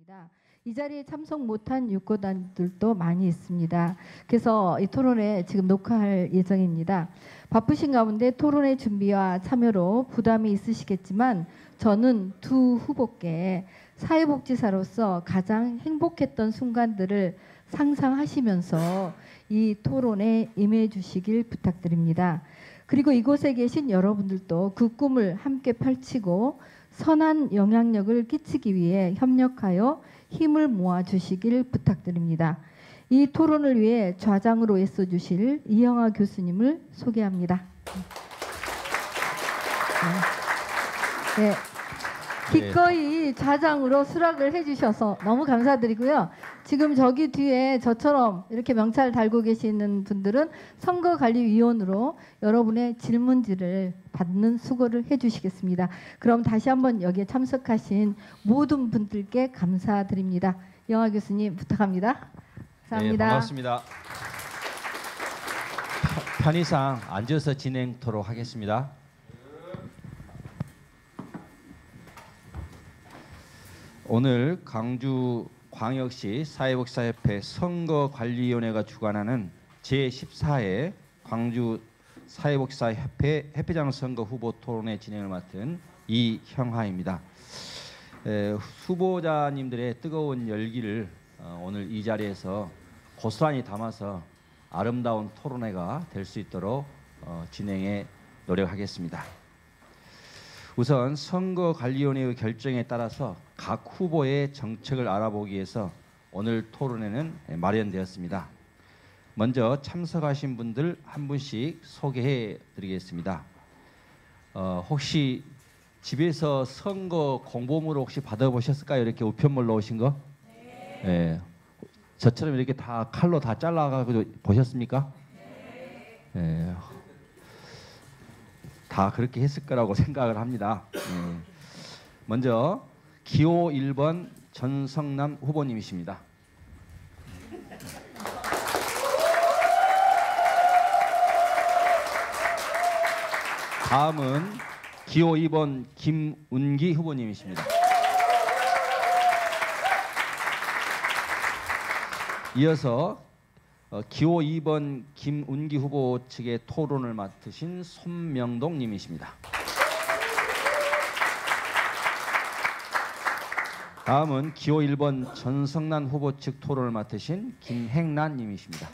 있습니다. 이 자리에 참석 못한 유권자들도 많이 있습니다. 그래서 이 토론회 지금 녹화할 예정입니다. 바쁘신 가운데 토론회 준비와 참여로 부담이 있으시겠지만 저는 두 후보께 사회복지사로서 가장 행복했던 순간들을 상상하시면서 이 토론에 임해 주시길 부탁드립니다. 그리고 이곳에 계신 여러분들도 그 꿈을 함께 펼치고 선한 영향력을 끼치기 위해 협력하여 힘을 모아 주시길 부탁드립니다. 이 토론을 위해 좌장으로 애써 주실 이영하 교수님을 소개합니다. 네. 기꺼이 좌장으로 수락을 해주셔서 너무 감사드리고요. 지금 저기 뒤에 저처럼 이렇게 명찰 달고 계시는 분들은 선거관리위원으로 여러분의 질문지를 받는 수고를 해주시겠습니다. 그럼 다시 한번 여기에 참석하신 모든 분들께 감사드립니다. 영하 교수님 부탁합니다. 감사합니다. 네, 반갑습니다. 편의상 앉아서 진행토록 하겠습니다. 오늘 광주광역시 사회복지사협회 선거관리위원회가 주관하는 제14회 광주 사회복지사협회 협회장 선거 후보 토론회 진행을 맡은 이형하입니다. 후보자님들의 뜨거운 열기를 오늘 이 자리에서 고스란히 담아서 아름다운 토론회가 될 수 있도록 진행에 노력하겠습니다. 우선 선거관리위원회의 결정에 따라서 각 후보의 정책을 알아보기 위해서 오늘 토론회는 마련되었습니다. 먼저 참석하신 분들 한 분씩 소개해 드리겠습니다. 혹시 집에서 선거 공보물을 혹시 받아보셨을까요? 이렇게 우편물로 오신 거? 네. 네. 저처럼 이렇게 다 칼로 다 잘라가지고 보셨습니까? 네. 다 그렇게 했을 거라고 생각을 합니다. 먼저 기호 1번 전성남 후보님이십니다. 다음은 기호 2번 김운기 후보님이십니다. 이어서 기호 2번 김운기 후보 측의 토론을 맡으신 손명동 님이십니다. 다음은 기호 1번 전성난 후보 측 토론을 맡으신 김행란 님이십니다.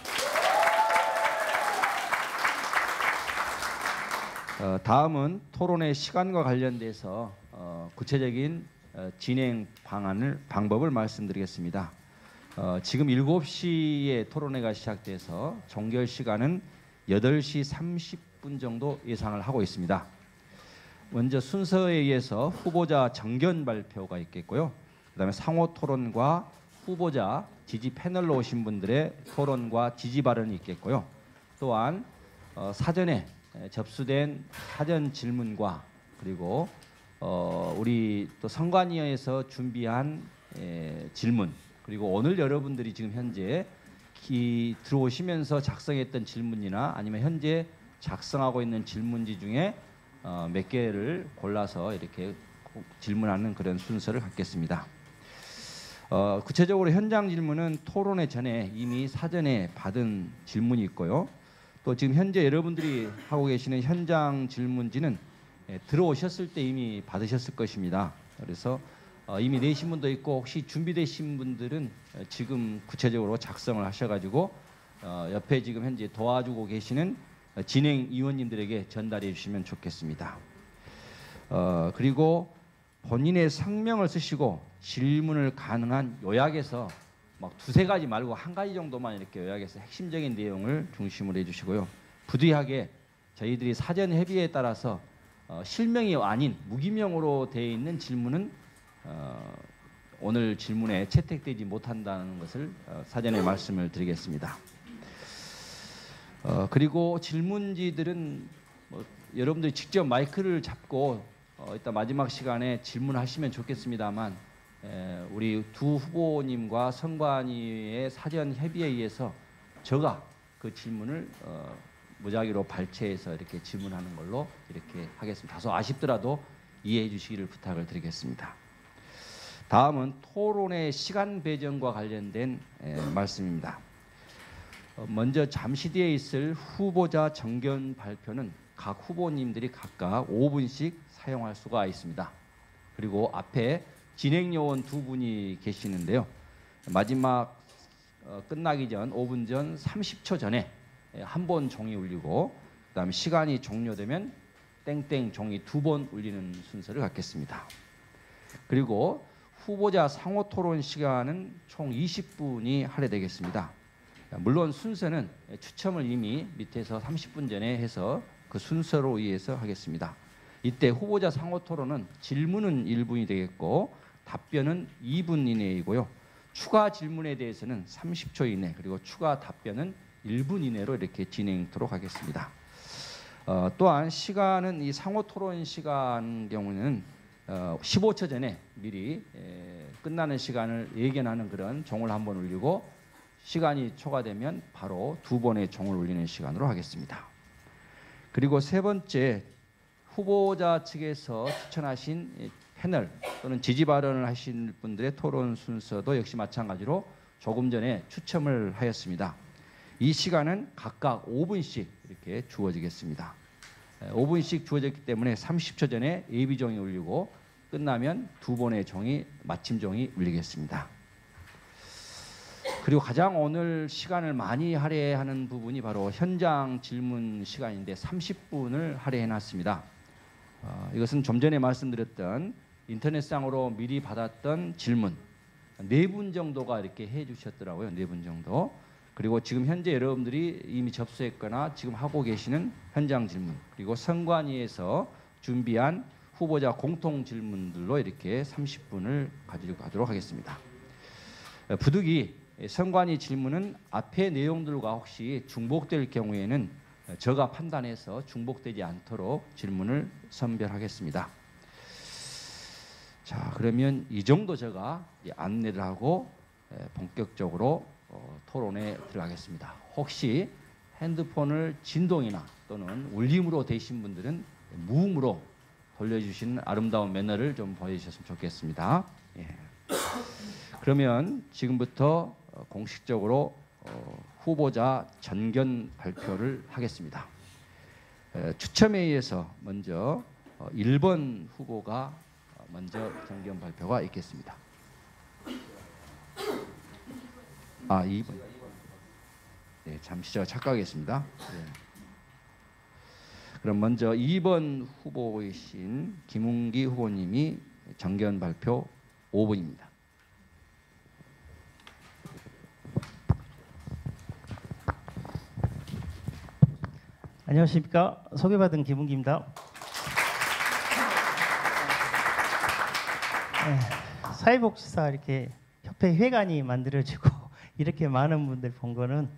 다음은 토론의 시간과 관련돼서 구체적인 진행 방법을 말씀드리겠습니다. 지금 7시에 토론회가 시작돼서 종결 시간은 8시 30분 정도 예상을 하고 있습니다. 먼저 순서에 의해서 후보자 정견 발표가 있겠고요. 그다음에 상호 토론과 후보자 지지 패널로 오신 분들의 토론과 지지 발언이 있겠고요. 또한 사전에 접수된 사전 질문과 그리고 우리 또 선관위에서 준비한 질문, 그리고 오늘 여러분들이 지금 현재 들어오시면서 작성했던 질문이나 아니면 현재 작성하고 있는 질문지 중에 몇 개를 골라서 이렇게 질문하는 그런 순서를 갖겠습니다. 구체적으로 현장 질문은 토론회 전에 이미 사전에 받은 질문이 있고요. 또 지금 현재 여러분들이 하고 계시는 현장 질문지는 들어오셨을 때 이미 받으셨을 것입니다. 그래서 이미 내신 분도 있고 혹시 준비되신 분들은 지금 구체적으로 작성을 하셔가지고 옆에 지금 현재 도와주고 계시는 진행위원님들에게 전달해 주시면 좋겠습니다. 그리고 본인의 성명을 쓰시고 질문을 가능한 요약해서 막 두세 가지 말고 한 가지 정도만 이렇게 요약해서 핵심적인 내용을 중심으로 해주시고요. 부득이하게 저희들이 사전 협의에 따라서 실명이 아닌 무기명으로 되어 있는 질문은 오늘 질문에 채택되지 못한다는 것을 사전에 말씀을 드리겠습니다. 그리고 질문지들은 여러분들이 직접 마이크를 잡고 이따 마지막 시간에 질문하시면 좋겠습니다만 우리 두 후보님과 선관위의 사전 협의에 의해서 제가 그 질문을 무작위로 발췌해서 이렇게 질문하는 걸로 이렇게 하겠습니다. 다소 아쉽더라도 이해해 주시기를 부탁을 드리겠습니다. 다음은 토론의 시간 배정과 관련된 말씀입니다. 먼저 잠시 뒤에 있을 후보자 정견 발표는 각 후보님들이 각각 5분씩 사용할 수가 있습니다. 그리고 앞에 진행 요원 2분이 계시는데요. 마지막 끝나기 전 5분 전 30초 전에 한 번 종이 울리고 그다음에 시간이 종료되면 땡땡 종이 2번 울리는 순서를 갖겠습니다. 그리고 후보자 상호 토론 시간은 총 20분이 할애되겠습니다. 물론 순서는 추첨을 이미 밑에서 30분 전에 해서 그 순서로 의해서 하겠습니다. 이때 후보자 상호 토론은 질문은 1분이 되겠고 답변은 2분 이내이고요. 추가 질문에 대해서는 30초 이내 그리고 추가 답변은 1분 이내로 이렇게 진행토록 하겠습니다. 또한 시간은 이 상호 토론 시간 경우는 15초 전에 미리 끝나는 시간을 예견하는 그런 종을 한번 울리고 시간이 초과되면 바로 2번의 종을 울리는 시간으로 하겠습니다. 그리고 세 번째, 후보자 측에서 추천하신 패널 또는 지지 발언을 하신 분들의 토론 순서도 역시 마찬가지로 조금 전에 추첨을 하였습니다. 이 시간은 각각 5분씩 이렇게 주어지겠습니다. 5분씩 주어졌기 때문에 30초 전에 예비종이 울리고 끝나면 2번의 종이 마침 종이 울리겠습니다. 그리고 가장 오늘 시간을 많이 할애하는 부분이 바로 현장 질문 시간인데 30분을 할애해 놨습니다. 이것은 좀 전에 말씀드렸던 인터넷상으로 미리 받았던 질문 4분 정도가 이렇게 해 주셨더라고요. 4분 정도. 그리고 지금 현재 여러분들이 이미 접수했거나 지금 하고 계시는 현장 질문 그리고 선관위에서 준비한 후보자 공통 질문들로 이렇게 30분을 가지고 가도록 하겠습니다. 부득이 선관위 질문은 앞의 내용들과 혹시 중복될 경우에는 제가 판단해서 중복되지 않도록 질문을 선별하겠습니다. 자, 그러면 이 정도 제가 안내를 하고 본격적으로 토론에 들어가겠습니다. 혹시 핸드폰을 진동이나 또는 울림으로 되신 분들은 무음으로 돌려주시는 아름다운 매너를 좀 보여주셨으면 좋겠습니다. 예. 그러면 지금부터 공식적으로 후보자 전견 발표를 하겠습니다. 추첨에 의해서 먼저 1번 후보가 먼저 전견 발표가 있겠습니다. 2번. 네, 잠시 제가 착각했습니다. 네. 그럼 먼저 2번 후보이신 김웅기 후보님이 전견 발표 5분입니다. 안녕하십니까. 소개받은 김웅기입니다. 사회복지사 이렇게 협회 회관이 만들어지고 이렇게 많은 분들 본 거는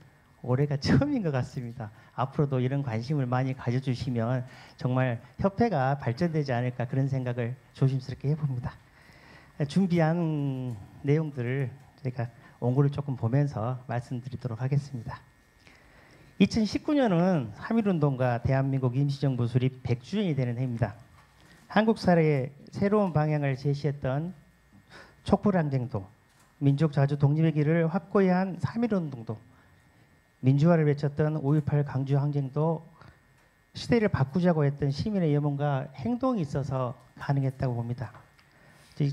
올해가 처음인 것 같습니다. 앞으로도 이런 관심을 많이 가져주시면 정말 협회가 발전되지 않을까 그런 생각을 조심스럽게 해봅니다. 준비한 내용들을 제가 원고를 조금 보면서 말씀드리도록 하겠습니다. 2019년은 3.1운동과 대한민국 임시정부 수립 100주년이 되는 해입니다. 한국 사회의 새로운 방향을 제시했던 촛불항쟁도, 민족자주 독립의 길을 확고히 한 3.1운동도, 민주화를 외쳤던 5.18 강주항쟁도 시대를 바꾸자고 했던 시민의 염원과 행동이 있어서 가능했다고 봅니다.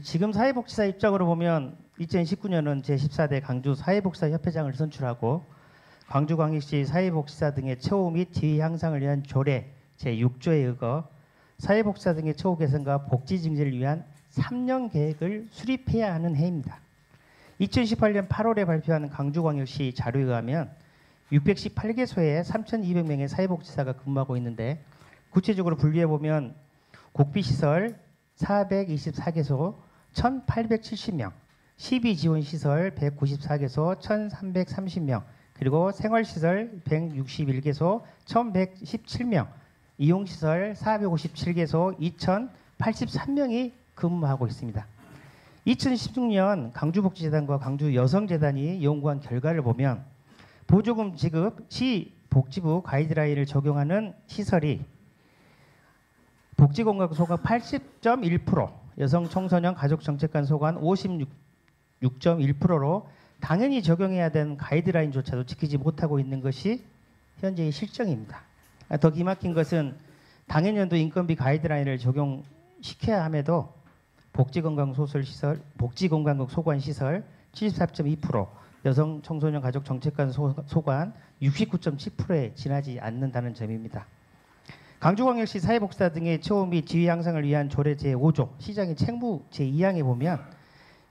지금 사회복지사 입장으로 보면 2019년은 제14대 강주 사회복지사 협회장을 선출하고 광주광역시 사회복지사 등의 처우 및 지위 향상을 위한 조례 제6조에 의거 사회복지사 등의 처우 개선과 복지 증진을 위한 3년 계획을 수립해야 하는 해입니다. 2018년 8월에 발표한 광주광역시 자료에 의하면 618개소에 3,200명의 사회복지사가 근무하고 있는데 구체적으로 분류해보면 국비시설 424개소 1,870명, 시비지원시설 194개소 1,330명, 그리고 생활시설 161개소 1,117명, 이용시설 457개소 2,083명이 근무하고 있습니다. 2016년 강주복지재단과 강주여성재단이 연구한 결과를 보면 보조금 지급 시 복지부 가이드라인을 적용하는 시설이 복지공과소가 80.1%, 여성 청소년 가족정책관 소관 56.1%로 당연히 적용해야 되는 가이드라인조차도 지키지 못하고 있는 것이 현재의 실정입니다. 더 기막힌 것은 당해년도 인건비 가이드라인을 적용시켜야 함에도 복지건강소관 시설 74.2%, 여성 청소년 가족정책관 소관 69.7%에 지나지 않는다는 점입니다. 강주광역시 사회복지사 등의 처우 및 지위 향상을 위한 조례 제5조 시장의 책무 제2항에 보면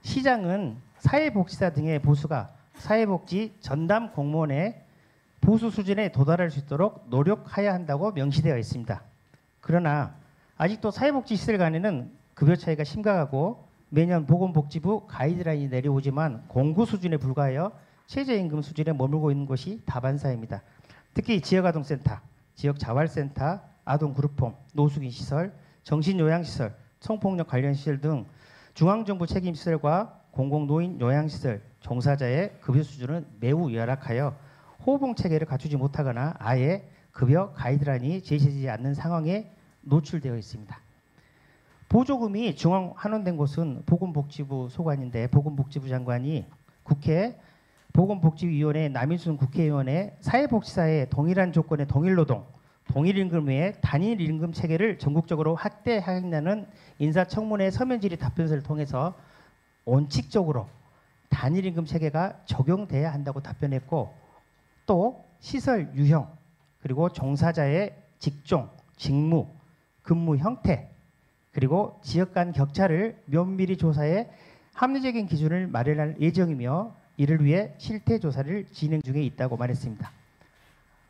시장은 사회복지사 등의 보수가 사회복지 전담 공무원의 보수 수준에 도달할 수 있도록 노력해야 한다고 명시되어 있습니다. 그러나 아직도 사회복지시설 간에는 급여 차이가 심각하고 매년 보건복지부 가이드라인이 내려오지만 공고 수준에 불과하여 최저임금 수준에 머물고 있는 곳이 다반사입니다. 특히 지역아동센터, 지역자활센터, 아동그룹홈, 노숙인시설, 정신요양시설, 성폭력 관련 시설 등 중앙정부 책임시설과 공공노인 요양시설 종사자의 급여 수준은 매우 열악하여 호봉 체계를 갖추지 못하거나 아예 급여 가이드라인이 제시되지 않는 상황에 노출되어 있습니다. 보조금이 중앙 환원된 곳은 보건복지부 소관인데 보건복지부 장관이 국회 보건복지위원회 남인순 국회의원의 사회복지사의 동일한 조건의 동일노동, 동일임금 외에 단일임금 체계를 전국적으로 확대하겠다는 인사청문회 서면 질의 답변서를 통해서 원칙적으로 단일임금 체계가 적용돼야 한다고 답변했고 또 시설 유형 그리고 종사자의 직종, 직무, 근무 형태 그리고 지역 간 격차를 면밀히 조사해 합리적인 기준을 마련할 예정이며 이를 위해 실태 조사를 진행 중에 있다고 말했습니다.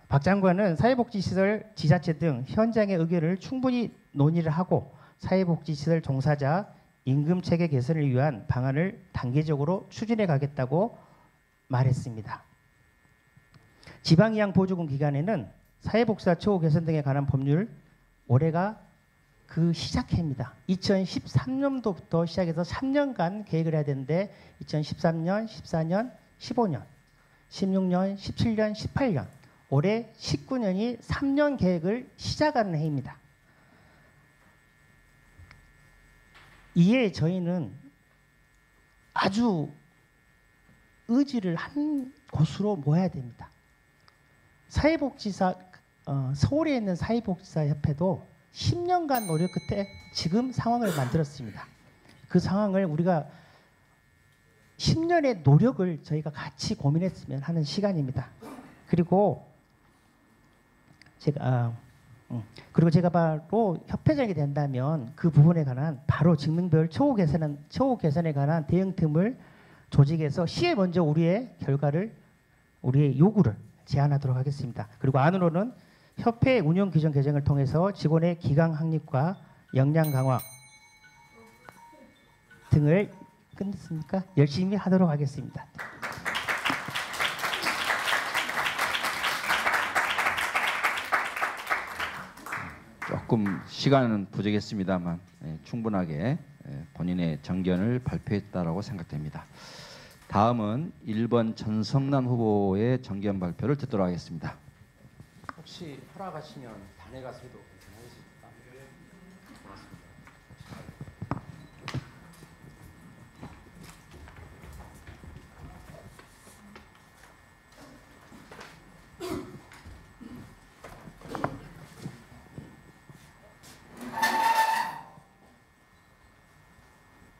박 장관은 사회복지시설 지자체 등 현장의 의견을 충분히 논의를 하고 사회복지시설 종사자 임금 체계 개선을 위한 방안을 단계적으로 추진해 가겠다고 말했습니다. 지방이양 보조금 기간에는 사회복지사 처우 개선 등에 관한 법률 올해가 그 시작해입니다. 2013년도부터 시작해서 3년간 계획을 해야 되는데 2013년, 14년, 15년, 16년, 17년, 18년 올해 19년이 3년 계획을 시작하는 해입니다. 이에 저희는 아주 의지를 한 곳으로 모아야 됩니다. 사회복지사 서울에 있는 사회복지사 협회도 10년간 노력 끝에 지금 상황을 만들었습니다. 그 상황을 우리가 10년의 노력을 저희가 같이 고민했으면 하는 시간입니다. 그리고 제가 바로 협회장이 된다면 그 부분에 관한 바로 직능별 처우 개선에 관한 대응팀을 조직해서 시에 먼저 우리의 요구를 제안하도록 하겠습니다. 그리고 안으로는 협회 운영 규정 개정을 통해서 직원의 기강 확립과 역량 강화 등을 끝냈습니까? 열심히 하도록 하겠습니다. 조금 시간은 부족했습니다만 충분하게 본인의 정견을 발표했다라고 생각됩니다. 다음은 1번 전성남 후보의 정견 발표를 듣도록 하겠습니다. 혹시 허락하시면 단에 가서 해도 괜찮으십니까? 고맙습니다.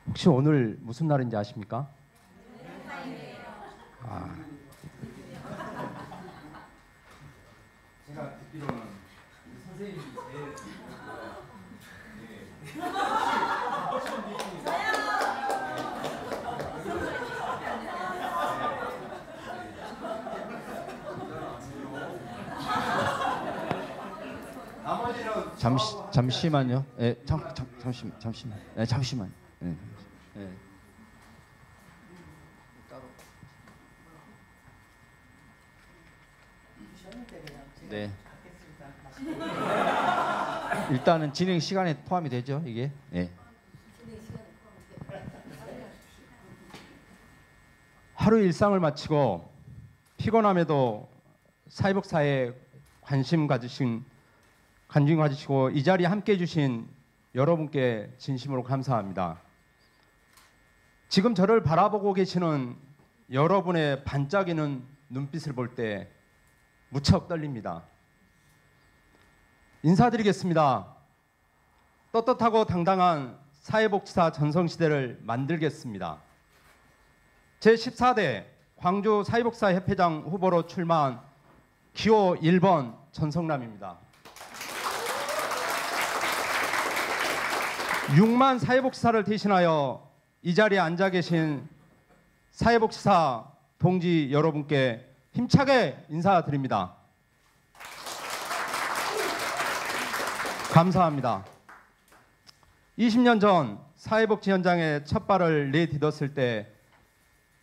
혹시 오늘 무슨 날인지 아십니까? 제가 듣기로는 선생님이 잠시만요. 잠시만. 잠시만. 네. 일단은 진행 시간에 포함이 되죠, 이게. 네. 하루 일상을 마치고 피곤함에도 사회복사에 관심 가지시고 이 자리에 함께해 주신 여러분께 진심으로 감사합니다. 지금 저를 바라보고 계시는 여러분의 반짝이는 눈빛을 볼 때 무척 떨립니다. 인사드리겠습니다. 떳떳하고 당당한 사회복지사 전성시대를 만들겠습니다. 제14대 광주 사회복지사 협회장 후보로 출마한 기호 1번 전성남입니다. 6만 사회복지사를 대신하여 이 자리에 앉아 계신 사회복지사 동지 여러분께 힘차게 인사드립니다. 감사합니다. 20년 전 사회복지 현장에 첫 발을 내딛었을 때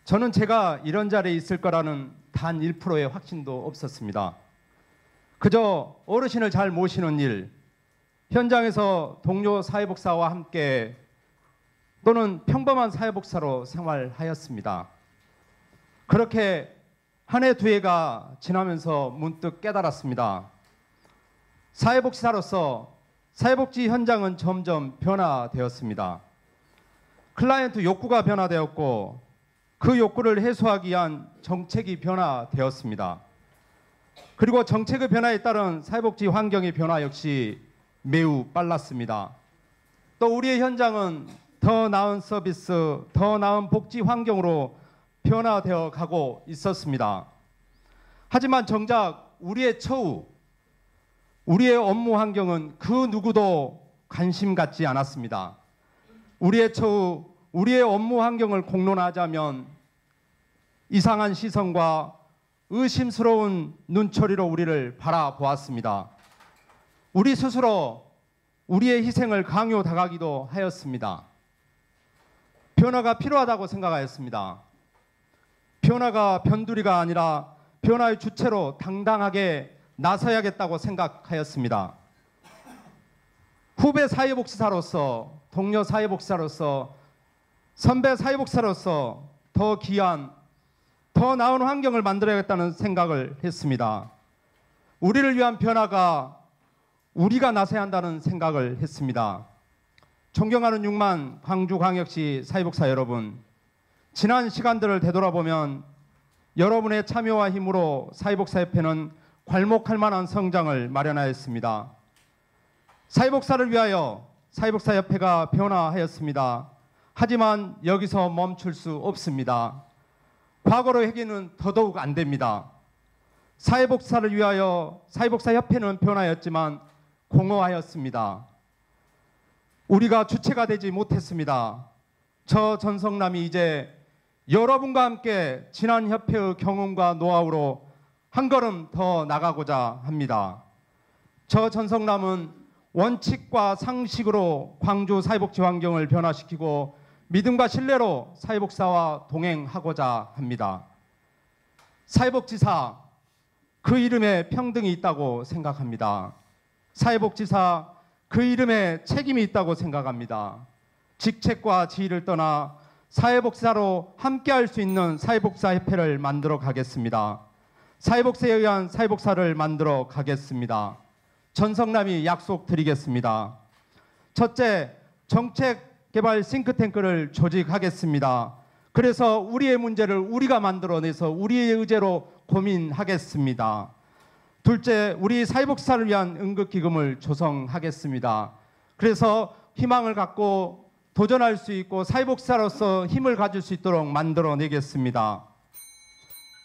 저는 제가 이런 자리에 있을 거라는 단 1%의 확신도 없었습니다. 그저 어르신을 잘 모시는 일, 현장에서 동료 사회복사와 함께 또는 평범한 사회복사로 생활하였습니다. 그렇게 한 해 두 해가 지나면서 문득 깨달았습니다. 사회복지사로서 사회복지 현장은 점점 변화되었습니다. 클라이언트 욕구가 변화되었고 그 욕구를 해소하기 위한 정책이 변화되었습니다. 그리고 정책의 변화에 따른 사회복지 환경의 변화 역시 매우 빨랐습니다. 또 우리의 현장은 더 나은 서비스, 더 나은 복지 환경으로 변화되어 가고 있었습니다. 하지만 정작 우리의 처우, 우리의 업무 환경은 그 누구도 관심 갖지 않았습니다. 우리의 처우, 우리의 업무 환경을 공론하자면 이상한 시선과 의심스러운 눈초리로 우리를 바라보았습니다. 우리 스스로 우리의 희생을 강요당하기도 하였습니다. 변화가 필요하다고 생각하였습니다. 변화가 변두리가 아니라 변화의 주체로 당당하게 나서야겠다고 생각하였습니다. 후배 사회복지사로서, 동료 사회복지사로서, 선배 사회복지사로서 더 귀한, 더 나은 환경을 만들어야겠다는 생각을 했습니다. 우리를 위한 변화가 우리가 나서야 한다는 생각을 했습니다. 존경하는 6만 광주광역시 사회복지사 여러분, 지난 시간들을 되돌아보면 여러분의 참여와 힘으로 사회복지사협회는 괄목할 만한 성장을 마련하였습니다. 사회복지사를 위하여 사회복지사협회가 변화하였습니다. 하지만 여기서 멈출 수 없습니다. 과거로 회귀는 더더욱 안 됩니다. 사회복지사를 위하여 사회복지사협회는 변화했지만 공허하였습니다. 우리가 주체가 되지 못했습니다. 저 전성남이 이제 여러분과 함께 지난 협회의 경험과 노하우로 한 걸음 더 나가고자 합니다. 저 전성남은 원칙과 상식으로 광주 사회복지 환경을 변화시키고 믿음과 신뢰로 사회복지사와 동행하고자 합니다. 사회복지사, 그 이름에 평등이 있다고 생각합니다. 사회복지사, 그 이름에 책임이 있다고 생각합니다. 직책과 지위를 떠나 사회복지사로 함께할 수 있는 사회복지사협회를 만들어 가겠습니다. 사회복지에 의한 사회복지사를 만들어 가겠습니다. 전성남이 약속드리겠습니다. 첫째, 정책개발 싱크탱크를 조직하겠습니다. 그래서 우리의 문제를 우리가 만들어내서 우리의 의제로 고민하겠습니다. 둘째, 우리 사회복지사를 위한 응급기금을 조성하겠습니다. 그래서 희망을 갖고 도전할 수 있고 사회복지사로서 힘을 가질 수 있도록 만들어내겠습니다.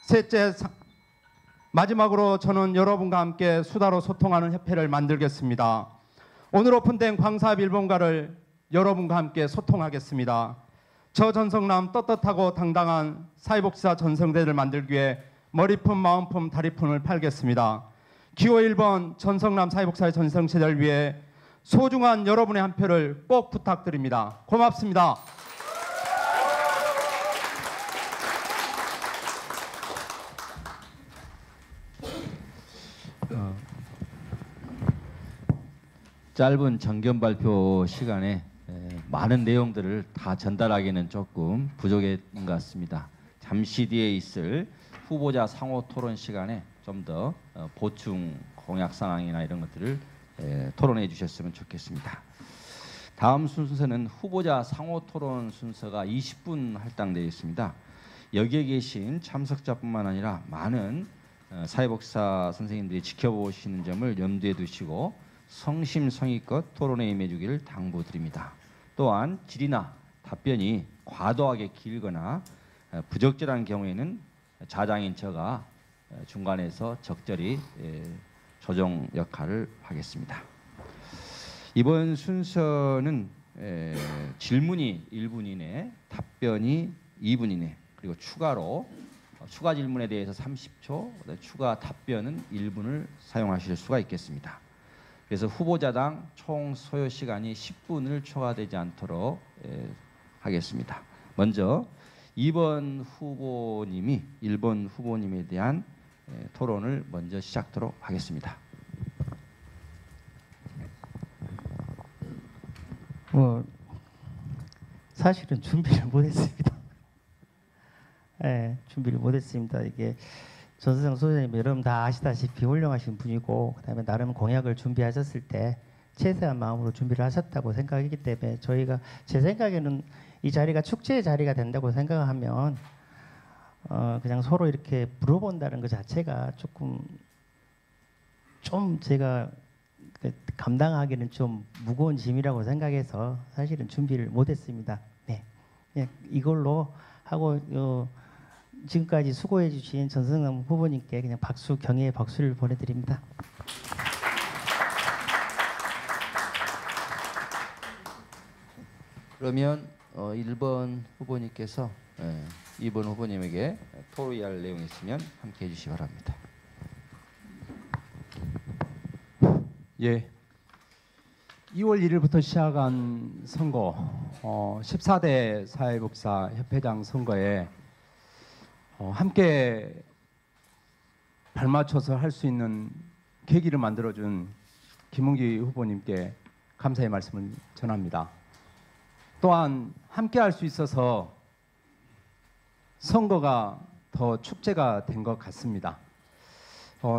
셋째, 마지막으로 저는 여러분과 함께 수다로 소통하는 협회를 만들겠습니다. 오늘 오픈된 광사업 1번가를 여러분과 함께 소통하겠습니다. 저 전성남 떳떳하고 당당한 사회복지사 전성대를 만들기 위해 머리품, 마음품, 다리품을 팔겠습니다. 기호 1번 전성남 사회복지사의 전성시대를 위해 소중한 여러분의 한 표를 꼭 부탁드립니다. 고맙습니다. 짧은 정견 발표 시간에 많은 내용들을 다 전달하기는 조금 부족한 것 같습니다. 잠시 뒤에 있을 후보자 상호 토론 시간에 좀 더 보충 공약 상황이나 이런 것들을 토론해 주셨으면 좋겠습니다. 다음 순서는 후보자 상호 토론 순서가 20분 할당되어 있습니다. 여기에 계신 참석자뿐만 아니라 많은 사회복지사 선생님들이 지켜보시는 점을 염두에 두시고 성심성의껏 토론에 임해주기를 당부드립니다. 또한 질의나 답변이 과도하게 길거나 부적절한 경우에는 자장인 저가 중간에서 적절히 조정 역할을 하겠습니다. 이번 순서는 질문이 1분 이내, 답변이 2분 이내, 그리고 추가로 추가 질문에 대해서 30초, 추가 답변은 1분을 사용하실 수가 있겠습니다. 그래서 후보자당 총 소요 시간이 10분을 초과되지 않도록 하겠습니다. 먼저 2번 후보님이 1번 후보님에 대한 토론을 먼저 시작하도록 하겠습니다. 사실은 준비를 못했습니다. 네, 준비를 못했습니다. 이게 전수정 소장님 여러분 다 아시다시피 훌륭하신 분이고 그다음에 나름 공약을 준비하셨을 때 최대한 마음으로 준비를 하셨다고 생각하기 때문에 저희가 제 생각에는 이 자리가 축제의 자리가 된다고 생각하면 그냥 서로 이렇게 물어본다는 것 자체가 좀 제가 감당하기는 좀 무거운 짐이라고 생각해서 사실은 준비를 못했습니다. 네, 그냥 이걸로 하고 지금까지 수고해 주신 전승남 후보님께 그냥 박수 경의의 박수를 보내드립니다. 그러면 1번 후보님께서 2번 후보님에게 토의할 내용이 있으면 함께 해주시기 바랍니다. 예. 2월 1일부터 시작한 선거 14대 사회복지사 협회장 선거에 함께 발맞춰서 할 수 있는 계기를 만들어준 김은기 후보님께 감사의 말씀을 전합니다. 또한 함께 할 수 있어서 선거가 더 축제가 된 것 같습니다.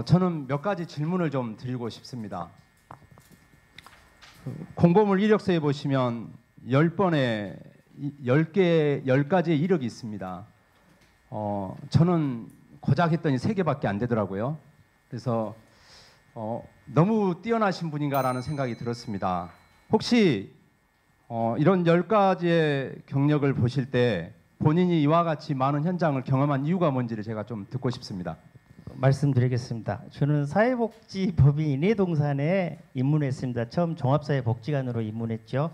저는 몇 가지 질문을 좀 드리고 싶습니다. 공보물 이력서에 보시면 10가지의 이력이 있습니다. 저는 고작 했더니 3개밖에 안 되더라고요. 그래서 너무 뛰어나신 분인가라는 생각이 들었습니다. 혹시 이런 10가지의 경력을 보실 때 본인이 이와 같이 많은 현장을 경험한 이유가 뭔지를 제가 좀 듣고 싶습니다. 말씀드리겠습니다. 저는 사회복지법인 인해동산에 입문했습니다. 처음 종합사회복지관으로 입문했죠.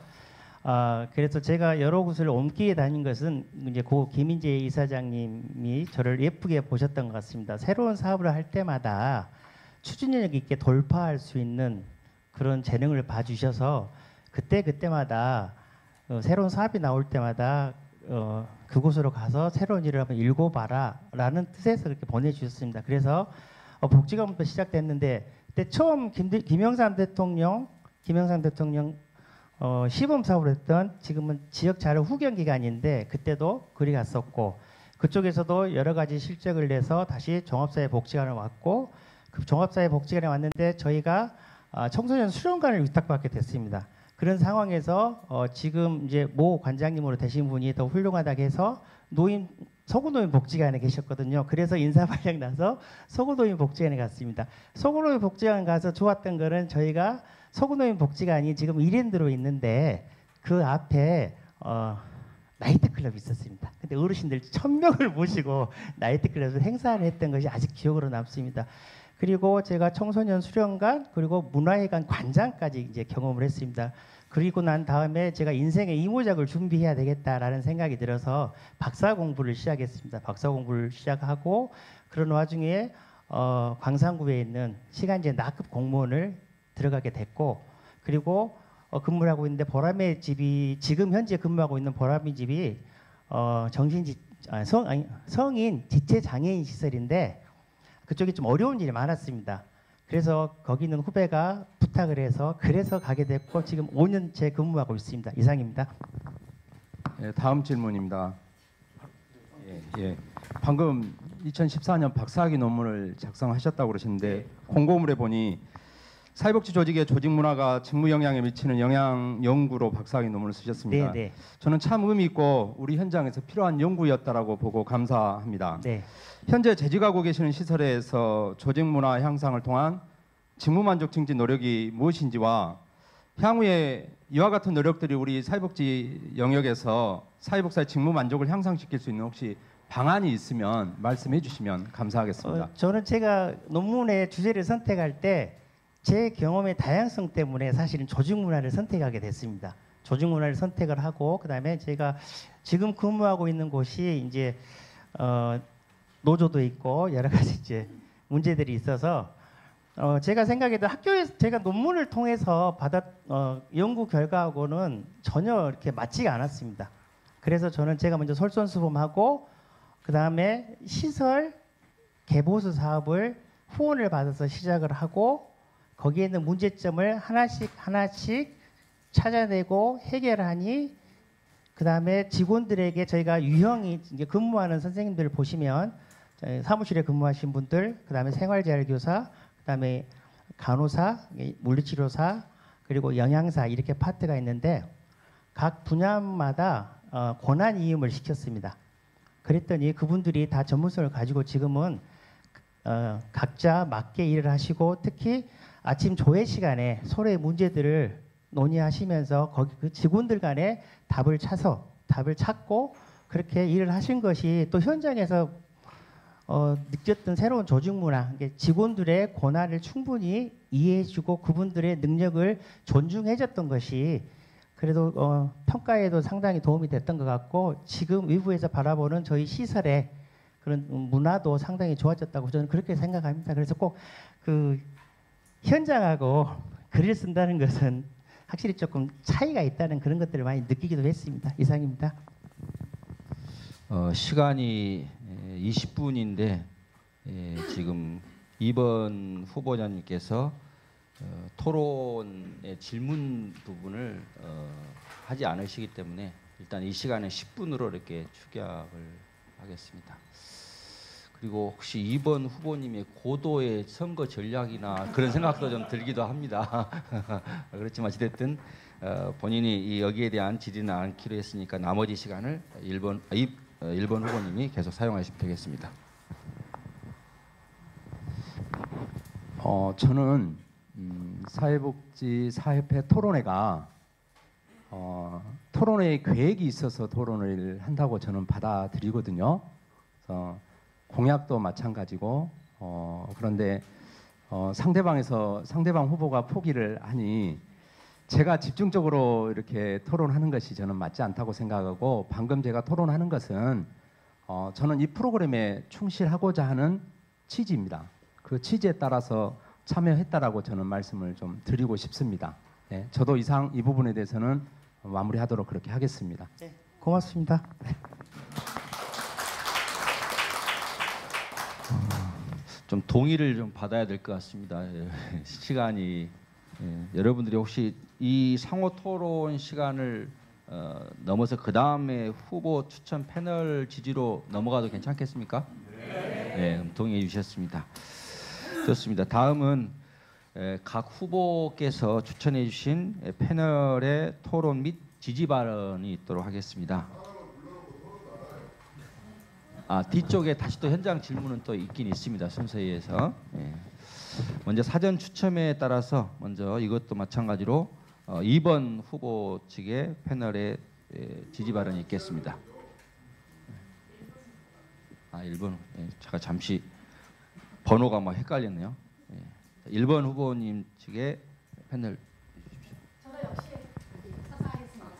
그래서 제가 여러 곳을 옮기게 다닌 것은 이제 고 김인재 이사장님이 저를 예쁘게 보셨던 것 같습니다. 새로운 사업을 할 때마다 추진력 있게 돌파할 수 있는 그런 재능을 봐주셔서 그때마다 새로운 사업이 나올 때마다 그곳으로 가서 새로운 일을 한번 읽어봐라 라는 뜻에서 그렇게 보내주셨습니다. 그래서 복지관부터 시작됐는데 그때 처음 김영삼 대통령 시범 사업을 했던 지금은 지역자료 후견 기관인데 그때도 그리 갔었고 그쪽에서도 여러 가지 실적을 내서 다시 종합사회복지관을 왔고 그 종합사회복지관에 왔는데 저희가 청소년 수련관을 위탁받게 됐습니다. 그런 상황에서 지금 이제 모 관장님으로 되신 분이 더 훌륭하다고 해서 서구노인 복지관에 계셨거든요. 그래서 인사발령 나서 서구노인 복지관에 갔습니다. 서구노인 복지관 가서 좋았던 거는 저희가 서구노인 복지관이 지금 1인으로 있는데 그 앞에 나이트클럽이 있었습니다. 근데 어르신들 1000명을 모시고 나이트클럽에서 행사를 했던 것이 아직 기억으로 남습니다. 그리고 제가 청소년 수련관 그리고 문화회관 관장까지 이제 경험을 했습니다. 그리고 난 다음에 제가 인생의 이모작을 준비해야 되겠다라는 생각이 들어서 박사 공부를 시작했습니다. 박사 공부를 시작하고 그런 와중에 광산구에 있는 시간제 나급 공무원을 들어가게 됐고 그리고 근무를 하고 있는데 보람의 집이 지금 현재 근무하고 있는 보람의 집이 성인 지체 장애인 시설인데 그쪽이 좀 어려운 일이 많았습니다. 그래서 거기 있는 후배가 부탁을 해서 그래서 가게 됐고 지금 5년째 근무하고 있습니다. 이상입니다. 예, 다음 질문입니다. 방금 2014년 박사학위 논문을 작성하셨다고 그러셨는데 공고물에 보니 사회복지 조직의 조직 문화가 직무 영향에 미치는 영향 연구로 박사학위 논문을 쓰셨습니다. 네, 네. 저는 참 의미 있고 우리 현장에서 필요한 연구였다라고 보고 감사합니다. 네. 현재 재직하고 계시는 시설에서 조직 문화 향상을 통한 직무 만족 증진 노력이 무엇인지와 향후에 이와 같은 노력들이 우리 사회복지 영역에서 사회복사의 직무 만족을 향상시킬 수 있는 혹시 방안이 있으면 말씀해 주시면 감사하겠습니다. 저는 제가 논문의 주제를 선택할 때 제 경험의 다양성 때문에 사실은 조직 문화를 선택하게 됐습니다. 조직 문화를 선택을 하고 그다음에 제가 지금 근무하고 있는 곳이 이제 노조도 있고 여러 가지 이제 문제들이 있어서 제가 생각해도 학교에서 제가 논문을 통해서 받았 연구 결과하고는 전혀 이렇게 맞지가 않았습니다. 그래서 저는 제가 먼저 솔선수범하고 그 다음에 시설 개보수 사업을 후원을 받아서 시작을 하고 거기에 있는 문제점을 하나씩 찾아내고 해결하니 그 다음에 직원들에게 저희가 유형이 이제 근무하는 선생님들을 보시면 사무실에 근무하신 분들, 그 다음에 생활재활교사, 그 다음에 간호사, 물리치료사, 그리고 영양사 이렇게 파트가 있는데 각 분야마다 권한 이음을 시켰습니다. 그랬더니 그분들이 다 전문성을 가지고 지금은 각자 맞게 일을 하시고 특히 아침 조회 시간에 서로의 문제들을 논의하시면서 거기 그 직원들 간에 답을 찾고 그렇게 일을 하신 것이 또 현장에서 느꼈던 새로운 조직 문화, 직원들의 권한을 충분히 이해해주고 그분들의 능력을 존중해줬던 것이 그래도 평가에도 상당히 도움이 됐던 것 같고 지금 외부에서 바라보는 저희 시설의 그런 문화도 상당히 좋아졌다고 저는 그렇게 생각합니다. 그래서 꼭 그 현장하고 글을 쓴다는 것은 확실히 조금 차이가 있다는 그런 것들을 많이 느끼기도 했습니다. 이상입니다. 시간이 20분인데 지금 2번 후보자님께서 토론의 질문 부분을 하지 않으시기 때문에 일단 이 시간에 10분으로 이렇게 축약을 하겠습니다. 그리고 혹시 2번 후보님의 고도의 선거 전략이나 그런 생각도 좀 들기도 합니다. 그렇지만 어찌됐든 본인이 여기에 대한 질의는 않기로 했으니까 나머지 시간을 1번 후보님이 계속 사용하시면 되겠습니다. 저는 사회복지사협회 토론회가 토론회 계획이 있어서 토론을 한다고 저는 받아들이거든요. 그래서 공약도 마찬가지고 그런데 상대방 후보가 포기를 하니 제가 집중적으로 이렇게 토론하는 것이 저는 맞지 않다고 생각하고 방금 제가 토론하는 것은 저는 이 프로그램에 충실하고자 하는 취지입니다. 그 취지에 따라서 참여했다라고 저는 말씀을 좀 드리고 싶습니다. 네, 저도 이 부분에 대해서는 마무리하도록 그렇게 하겠습니다. 네, 고맙습니다. 좀 동의를 좀 받아야 될 것 같습니다. 시간이 여러분들이 혹시 이 상호 토론 시간을 넘어서 그 다음에 후보 추천 패널 지지로 넘어가도 괜찮겠습니까? 네, 동의해 주셨습니다. 좋습니다. 다음은 각 후보께서 추천해 주신 패널의 토론 및 지지 발언이 있도록 하겠습니다. 뒤쪽에 다시 또 현장 질문은 또 있긴 있습니다. 순서에 의해서. 먼저 사전 추첨에 따라서 먼저 이것도 마찬가지로 2번 후보 측의 패널의 지지 발언이 있겠습니다. 1번. 제가 잠시 번호가 막 헷갈렸네요. 1번 후보님 측의 패널 주십시오. 저도 역시 사사하겠습니다.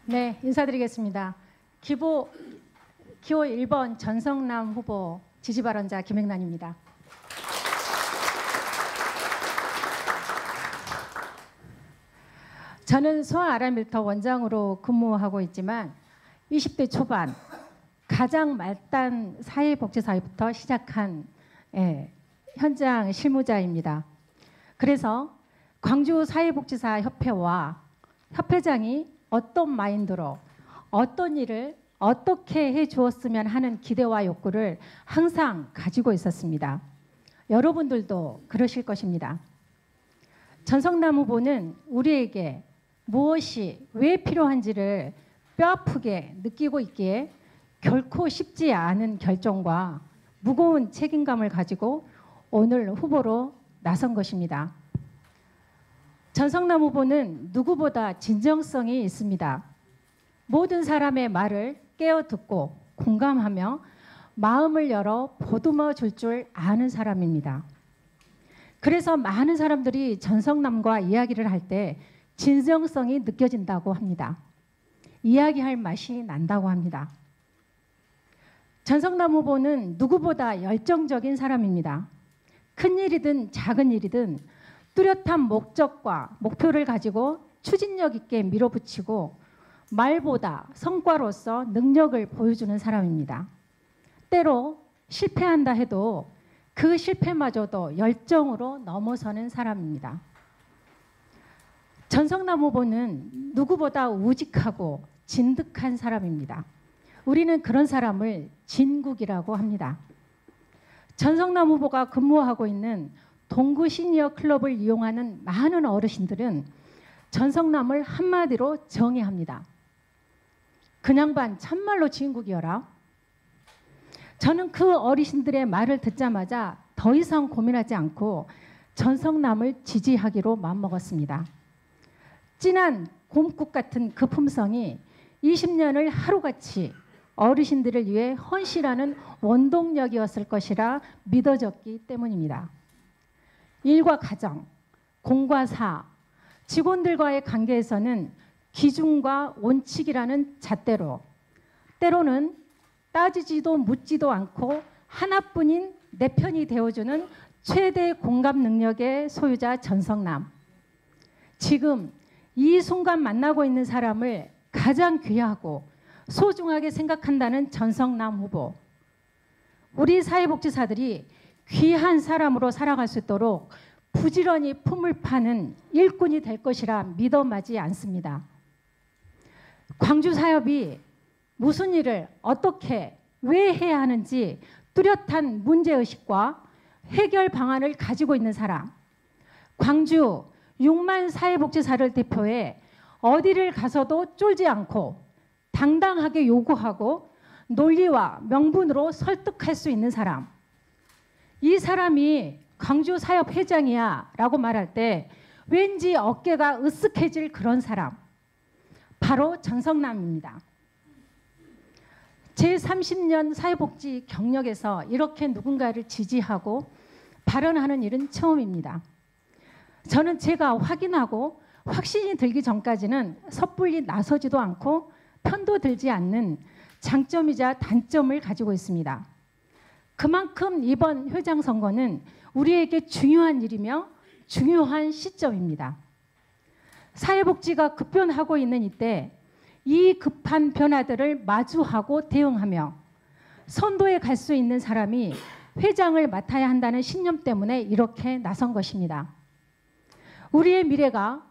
네, 인사드리겠습니다. 기호 1번 전성남 후보 지지 발언자 김행란입니다. 저는 소아아라밀터 원장으로 근무하고 있지만 20대 초반 가장 말단 사회복지사회부터 시작한 현장 실무자입니다. 그래서 광주 사회복지사 협회와 협회장이 어떤 마인드로 어떤 일을 어떻게 해 주었으면 하는 기대와 욕구를 항상 가지고 있었습니다. 여러분들도 그러실 것입니다. 전성남 후보는 우리에게 무엇이 왜 필요한지를 뼈아프게 느끼고 있기에 결코 쉽지 않은 결정과 무거운 책임감을 가지고 오늘 후보로 나선 것입니다. 전성남 후보는 누구보다 진정성이 있습니다. 모든 사람의 말을 깨어 듣고 공감하며 마음을 열어 보듬어 줄 아는 사람입니다. 그래서 많은 사람들이 전성남과 이야기를 할 때 진정성이 느껴진다고 합니다. 이야기할 맛이 난다고 합니다. 전성남 후보는 누구보다 열정적인 사람입니다. 큰 일이든 작은 일이든 뚜렷한 목적과 목표를 가지고 추진력 있게 밀어붙이고 말보다 성과로서 능력을 보여주는 사람입니다. 때로 실패한다 해도 그 실패마저도 열정으로 넘어서는 사람입니다. 전성남 후보는 누구보다 우직하고 진득한 사람입니다. 우리는 그런 사람을 진국이라고 합니다. 전성남 후보가 근무하고 있는 동구 시니어 클럽을 이용하는 많은 어르신들은 전성남을 한마디로 정의합니다. 그냥반 참말로 진국이여라. 저는 그 어르신들의 말을 듣자마자 더 이상 고민하지 않고 전성남을 지지하기로 마음먹었습니다. 진한 곰국 같은 그 품성이 20년을 하루같이 어르신들을 위해 헌신하는 원동력이었을 것이라 믿어졌기 때문입니다. 일과 가정, 공과 사, 직원들과의 관계에서는 기준과 원칙이라는 잣대로 때로는 따지지도 묻지도 않고 하나뿐인 내 편이 되어주는 최대 공감 능력의 소유자 전성남. 지금 이 순간 만나고 있는 사람을 가장 귀하고 소중하게 생각한다는 전성남 후보. 우리 사회복지사들이 귀한 사람으로 살아갈 수 있도록 부지런히 품을 파는 일꾼이 될 것이라 믿어 마지 않습니다. 광주 사협이 무슨 일을 어떻게 왜 해야 하는지 뚜렷한 문제의식과 해결 방안을 가지고 있는 사람, 광주 6만 사회복지사를 대표해 어디를 가서도 쫄지 않고 당당하게 요구하고 논리와 명분으로 설득할 수 있는 사람, 이 사람이 광주 사협 회장이야 라고 말할 때 왠지 어깨가 으쓱해질 그런 사람, 바로 전성남입니다. 제30년 사회복지 경력에서 이렇게 누군가를 지지하고 발언하는 일은 처음입니다. 저는 제가 확인하고 확신이 들기 전까지는 섣불리 나서지도 않고 편도 들지 않는 장점이자 단점을 가지고 있습니다. 그만큼 이번 회장 선거는 우리에게 중요한 일이며 중요한 시점입니다. 사회복지가 급변하고 있는 이때 이 급한 변화들을 마주하고 대응하며 선도에 갈 수 있는 사람이 회장을 맡아야 한다는 신념 때문에 이렇게 나선 것입니다. 우리의 미래가,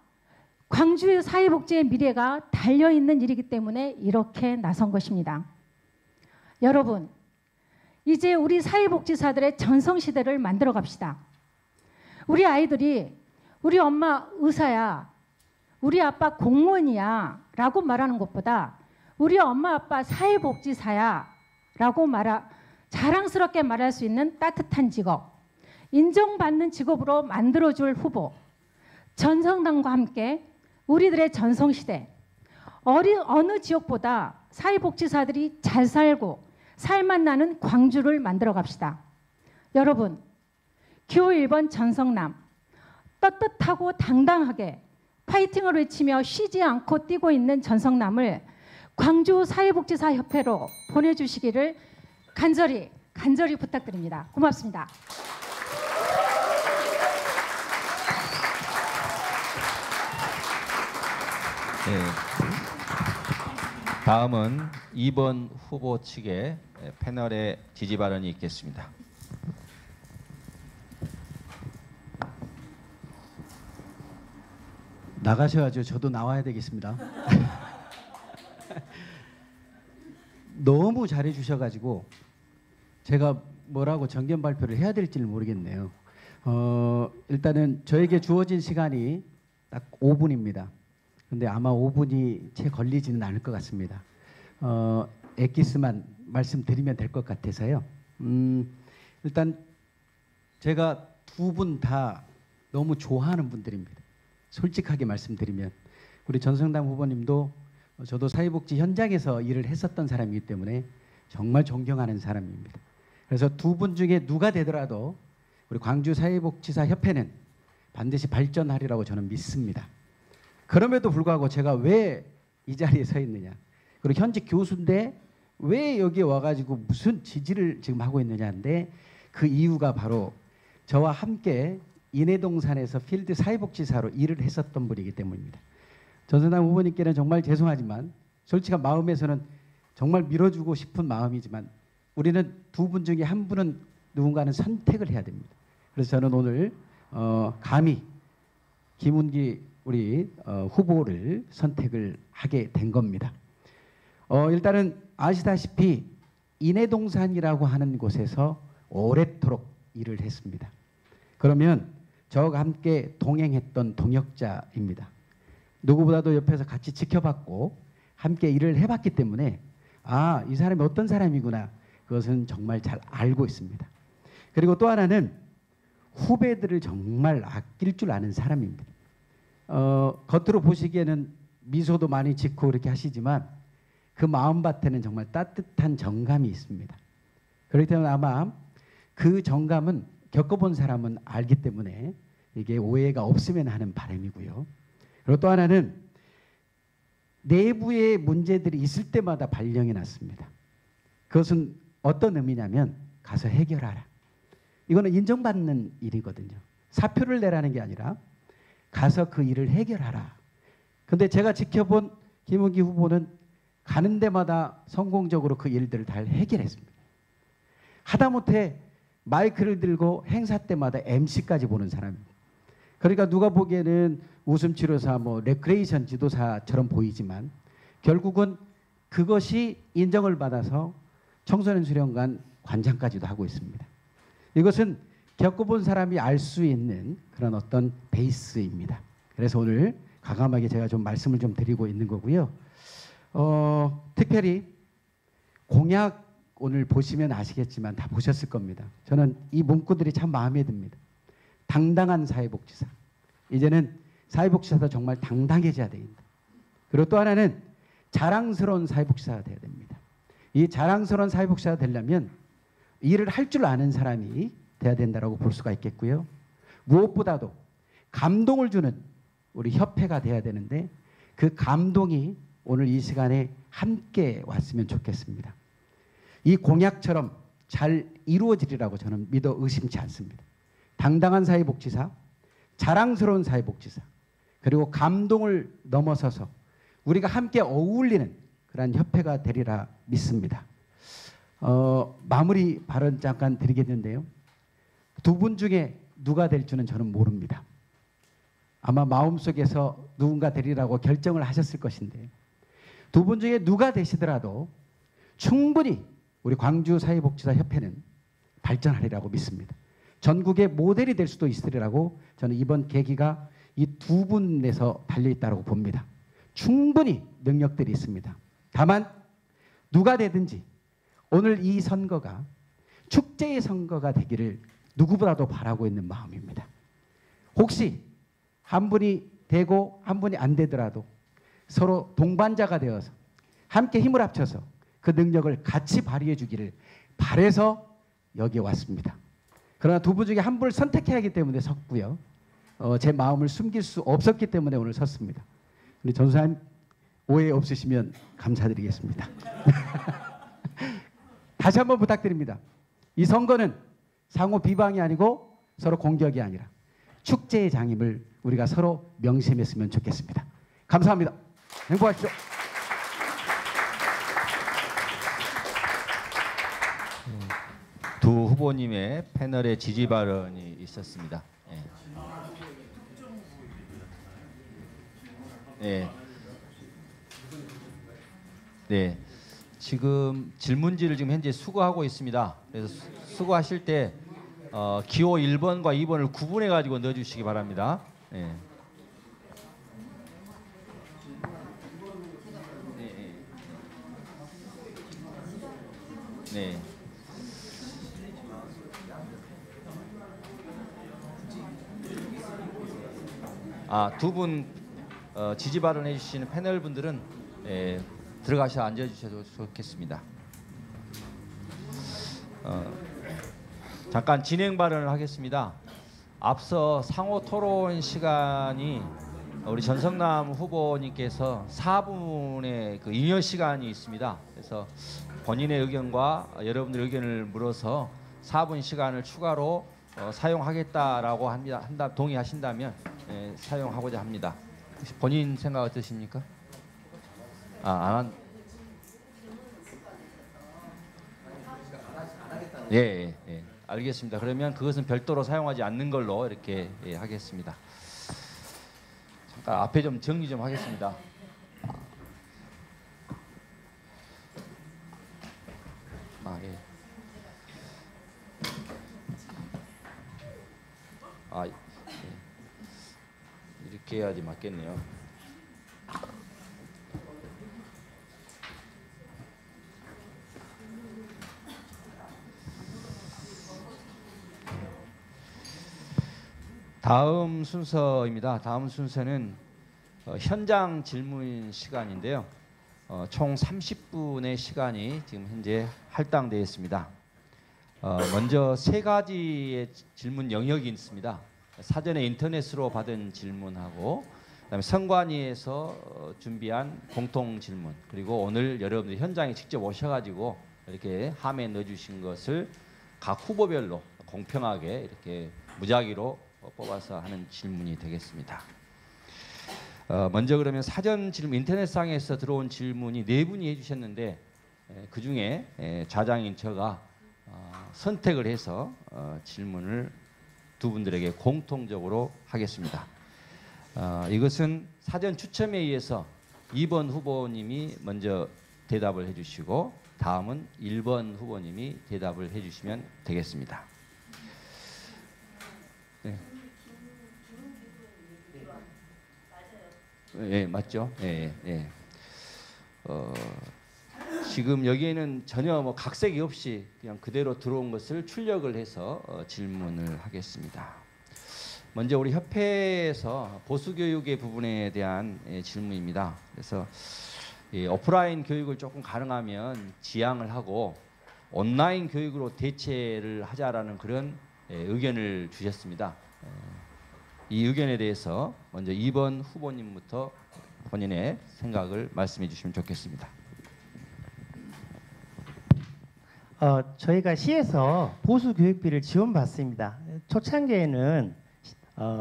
광주의 사회복지의 미래가 달려있는 일이기 때문에 이렇게 나선 것입니다. 여러분, 이제 우리 사회복지사들의 전성시대를 만들어 갑시다. 우리 아이들이 우리 엄마 의사야, 우리 아빠 공무원이야 라고 말하는 것보다 우리 엄마 아빠 사회복지사야 라고 자랑스럽게 말할 수 있는 따뜻한 직업, 인정받는 직업으로 만들어줄 후보, 전성남과 함께 우리들의 전성시대, 어느 지역보다 사회복지사들이 잘 살고 살맛나는 광주를 만들어 갑시다. 여러분, 기호 1번 전성남, 떳떳하고 당당하게 파이팅을 외치며 쉬지 않고 뛰고 있는 전성남을 광주 사회복지사 협회로 보내주시기를 간절히 부탁드립니다. 고맙습니다. 네. 다음은 2번 후보 측의 패널의 지지 발언이 있겠습니다. 나가셔야죠. 저도 나와야 되겠습니다. 너무 잘해 주셔가지고 제가 뭐라고 정견 발표를 해야 될지를 모르겠네요. 일단은 저에게 주어진 시간이 딱 5분입니다. 근데 아마 5분이 채 걸리지는 않을 것 같습니다. 엑기스만 말씀드리면 될 것 같아서요. 일단 제가 두 분 다 너무 좋아하는 분들입니다. 솔직하게 말씀드리면 우리 전성남 후보님도 저도 사회복지 현장에서 일을 했었던 사람이기 때문에 정말 존경하는 사람입니다. 그래서 두 분 중에 누가 되더라도 우리 광주 사회복지사 협회는 반드시 발전하리라고 저는 믿습니다. 그럼에도 불구하고 제가 왜 이 자리에 서 있느냐, 그리고 현직 교수인데 왜 여기에 와가지고 무슨 지지를 지금 하고 있느냐인데, 그 이유가 바로 저와 함께 인해동산에서 필드 사회복지사로 일을 했었던 분이기 때문입니다. 전선남 후보님께는 정말 죄송하지만 솔직한 마음에서는 정말 밀어주고 싶은 마음이지만 우리는 두 분 중에 한 분은 누군가는 선택을 해야 됩니다. 그래서 저는 오늘 감히 김운기 우리 후보를 선택을 하게 된 겁니다. 일단은 아시다시피 인해동산이라고 하는 곳에서 오랫도록 일을 했습니다. 그러면 저와 함께 동행했던 동역자입니다. 누구보다도 옆에서 같이 지켜봤고 함께 일을 해봤기 때문에 아, 이 사람이 어떤 사람이구나, 그것은 정말 잘 알고 있습니다. 그리고 또 하나는 후배들을 정말 아낄 줄 아는 사람입니다. 겉으로 보시기에는 미소도 많이 짓고 그렇게 하시지만 그 마음밭에는 정말 따뜻한 정감이 있습니다. 그렇기 때문에 아마 그 정감은 겪어본 사람은 알기 때문에 이게 오해가 없으면 하는 바람이고요. 그리고 또 하나는 내부의 문제들이 있을 때마다 발령이 났습니다. 그것은 어떤 의미냐면 가서 해결하라. 이거는 인정받는 일이거든요. 사표를 내라는 게 아니라 가서 그 일을 해결하라. 근데 제가 지켜본 김은기 후보는 가는 데마다 성공적으로 그 일들을 다 해결했습니다. 하다못해 마이크를 들고 행사 때마다 MC까지 보는 사람입니다. 그러니까 누가 보기에는 웃음치료사, 레크레이션 지도사처럼 보이지만 결국은 그것이 인정을 받아서 청소년 수련관 관장까지도 하고 있습니다. 이것은 겪어본 사람이 알 수 있는 그런 어떤 베이스입니다. 그래서 오늘 과감하게 제가 좀 말씀을 좀 드리고 있는 거고요. 특별히 공약 오늘 보시면 아시겠지만 다 보셨을 겁니다. 저는 이 문구들이 참 마음에 듭니다. 당당한 사회복지사. 이제는 사회복지사도 정말 당당해져야 됩니다. 그리고 또 하나는 자랑스러운 사회복지사가 돼야 됩니다. 이 자랑스러운 사회복지사가 되려면 일을 할 줄 아는 사람이 돼야 된다고 볼 수가 있겠고요. 무엇보다도 감동을 주는 우리 협회가 돼야 되는데 그 감동이 오늘 이 시간에 함께 왔으면 좋겠습니다. 이 공약처럼 잘 이루어지리라고 저는 믿어 의심치 않습니다. 당당한 사회복지사, 자랑스러운 사회복지사, 그리고 감동을 넘어서서 우리가 함께 어울리는 그런 협회가 되리라 믿습니다. 마무리 발언 잠깐 드리겠는데요. 두 분 중에 누가 될지는 저는 모릅니다. 아마 마음속에서 누군가 되리라고 결정을 하셨을 것인데 두 분 중에 누가 되시더라도 충분히 우리 광주 사회복지사 협회는 발전하리라고 믿습니다. 전국의 모델이 될 수도 있으리라고 저는 이번 계기가 이 두 분에서 달려있다고 봅니다. 충분히 능력들이 있습니다. 다만 누가 되든지 오늘 이 선거가 축제의 선거가 되기를 누구보다도 바라고 있는 마음입니다. 혹시 한 분이 되고 한 분이 안 되더라도 서로 동반자가 되어서 함께 힘을 합쳐서 그 능력을 같이 발휘해 주기를 바라서 여기에 왔습니다. 그러나 두 분 중에 한 분을 선택해야 하기 때문에 섰고요. 제 마음을 숨길 수 없었기 때문에 오늘 섰습니다. 우리 전수사님 오해 없으시면 감사드리겠습니다. 다시 한번 부탁드립니다. 이 선거는 상호 비방이 아니고 서로 공격이 아니라 축제의 장임을 우리가 서로 명심했으면 좋겠습니다. 감사합니다. 행복하십시오. 두 후보님의 패널의 지지 발언이 있었습니다. 예. 네. 네. 지금 질문지를 지금 현재 수거하고 있습니다. 그래서 수거하실 때 기호 1번과 2번을 구분해 가지고 넣어주시기 바랍니다. 네. 네. 두 분 지지 발언해 주시는 패널 분들은 들어가셔 앉아 주셔도 좋겠습니다. 잠깐 진행 발언을 하겠습니다. 앞서 상호 토론 시간이 우리 전성남 후보님께서 4분의 그 잉여 시간이 있습니다. 그래서 본인의 의견과 여러분들의 의견을 물어서 4분 시간을 추가로 사용하겠다라고 합니다. 동의하신다면 사용하고자 합니다. 혹시 본인 생각 어떠십니까? 예, 알겠습니다. 그러면 그것은 별도로 사용하지 않는 걸로 이렇게 하겠습니다. 잠깐 앞에 좀 정리 좀 하겠습니다. 예. 이렇게 해야지 맞겠네요. 다음 순서입니다. 다음 순서는 현장 질문 시간인데요. 총 30분의 시간이 지금 현재 할당되어 있습니다. 먼저 세 가지의 질문 영역이 있습니다. 사전에 인터넷으로 받은 질문하고 그다음에 선관위에서 준비한 공통 질문, 그리고 오늘 여러분들 현장에 직접 오셔가지고 이렇게 함에 넣어주신 것을 각 후보별로 공평하게 이렇게 무작위로 뽑아서 하는 질문이 되겠습니다. 먼저 그러면 사전 질문, 인터넷상에서 들어온 질문이 4분이 해주셨는데 그 중에 좌장인 제가 선택을 해서 질문을 두 분들에게 공통적으로 하겠습니다. 이것은 사전 추첨에 의해서 2번 후보님이 먼저 대답을 해주시고 다음은 1번 후보님이 대답을 해주시면 되겠습니다. 네. 예, 맞죠? 예. 지금 여기에는 전혀 뭐 각색이 없이 그냥 그대로 들어온 것을 출력을 해서 질문을 하겠습니다. 먼저 우리 협회에서 보수 교육의 부분에 대한 질문입니다. 그래서 오프라인 교육을 조금 가능하면 지양을 하고 온라인 교육으로 대체를 하자라는 그런 의견을 주셨습니다. 이 의견에 대해서 먼저 2번 후보님부터 본인의 생각을 말씀해 주시면 좋겠습니다. 저희가 시에서 보수 교육비를 지원받습니다. 초창기에는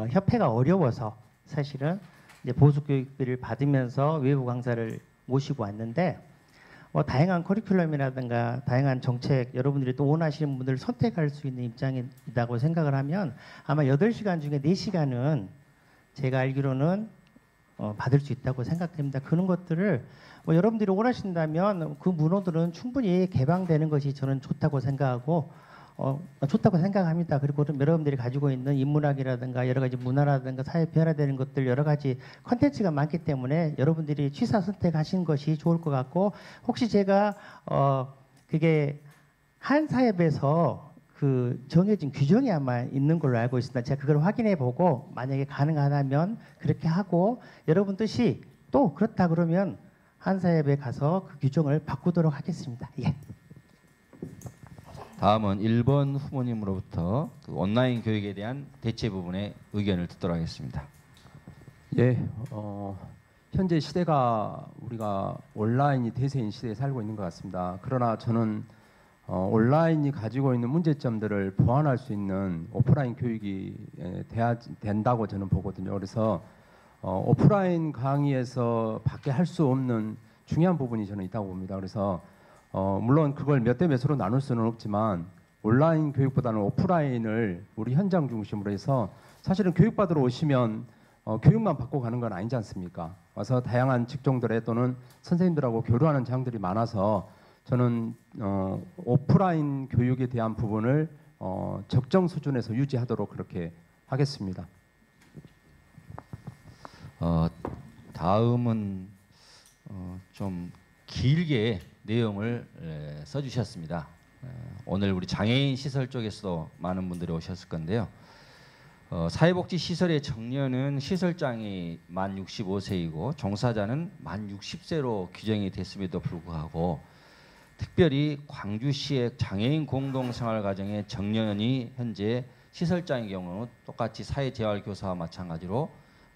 협회가 어려워서 사실은 이제 보수 교육비를 받으면서 외부 강사를 모시고 왔는데 다양한 커리큘럼이라든가 다양한 정책, 여러분들이 또 원하시는 분들을 선택할 수 있는 입장이라고 생각을 하면 아마 8시간 중에 4시간은 제가 알기로는 받을 수 있다고 생각됩니다. 그런 것들을 여러분들이 원하신다면 그 문호들은 충분히 개방되는 것이 저는 좋다고 생각하고 좋다고 생각합니다. 그리고 여러분들이 가지고 있는 인문학이라든가 여러 가지 문화라든가 사회 변화되는 것들 여러 가지 컨텐츠가 많기 때문에 여러분들이 취사 선택하시는 것이 좋을 것 같고, 혹시 제가 그게 한 사협에서 그 정해진 규정이 아마 있는 걸로 알고 있습니다. 제가 그걸 확인해 보고 만약에 가능하다면 그렇게 하고, 여러분 뜻이 또 그렇다 그러면 한 사협에 가서 그 규정을 바꾸도록 하겠습니다. 예. 다음은 1번 후보님으로부터 그 온라인 교육에 대한 대체 부분의 의견을 듣도록 하겠습니다. 예, 현재 시대가 우리가 온라인이 대세인 시대에 살고 있는 것 같습니다. 그러나 저는 온라인이 가지고 있는 문제점들을 보완할 수 있는 오프라인 교육이 돼야 된다고 저는 보거든요. 그래서 오프라인 강의에서 밖에 할 수 없는 중요한 부분이 저는 있다고 봅니다. 그래서 물론 그걸 몇 대 몇으로 나눌 수는 없지만 온라인 교육보다는 오프라인을 우리 현장 중심으로 해서 사실은 교육받으러 오시면 교육만 받고 가는 건 아니지 않습니까? 와서 다양한 직종들에 또는 선생님들하고 교류하는 장들이 많아서 저는 오프라인 교육에 대한 부분을 적정 수준에서 유지하도록 그렇게 하겠습니다. 다음은 좀 길게 내용을 써주셨습니다. 오늘 우리 장애인 시설 쪽에서도 많은 분들이 오셨을 건데요. 사회복지 시설의 정년은 시설장이 만 65세이고 종사자는 만 60세로 규정이 됐음에도 불구하고 특별히 광주시의 장애인 공동생활가정의 정년이 현재 시설장의 경우는 똑같이 사회재활교사와 마찬가지로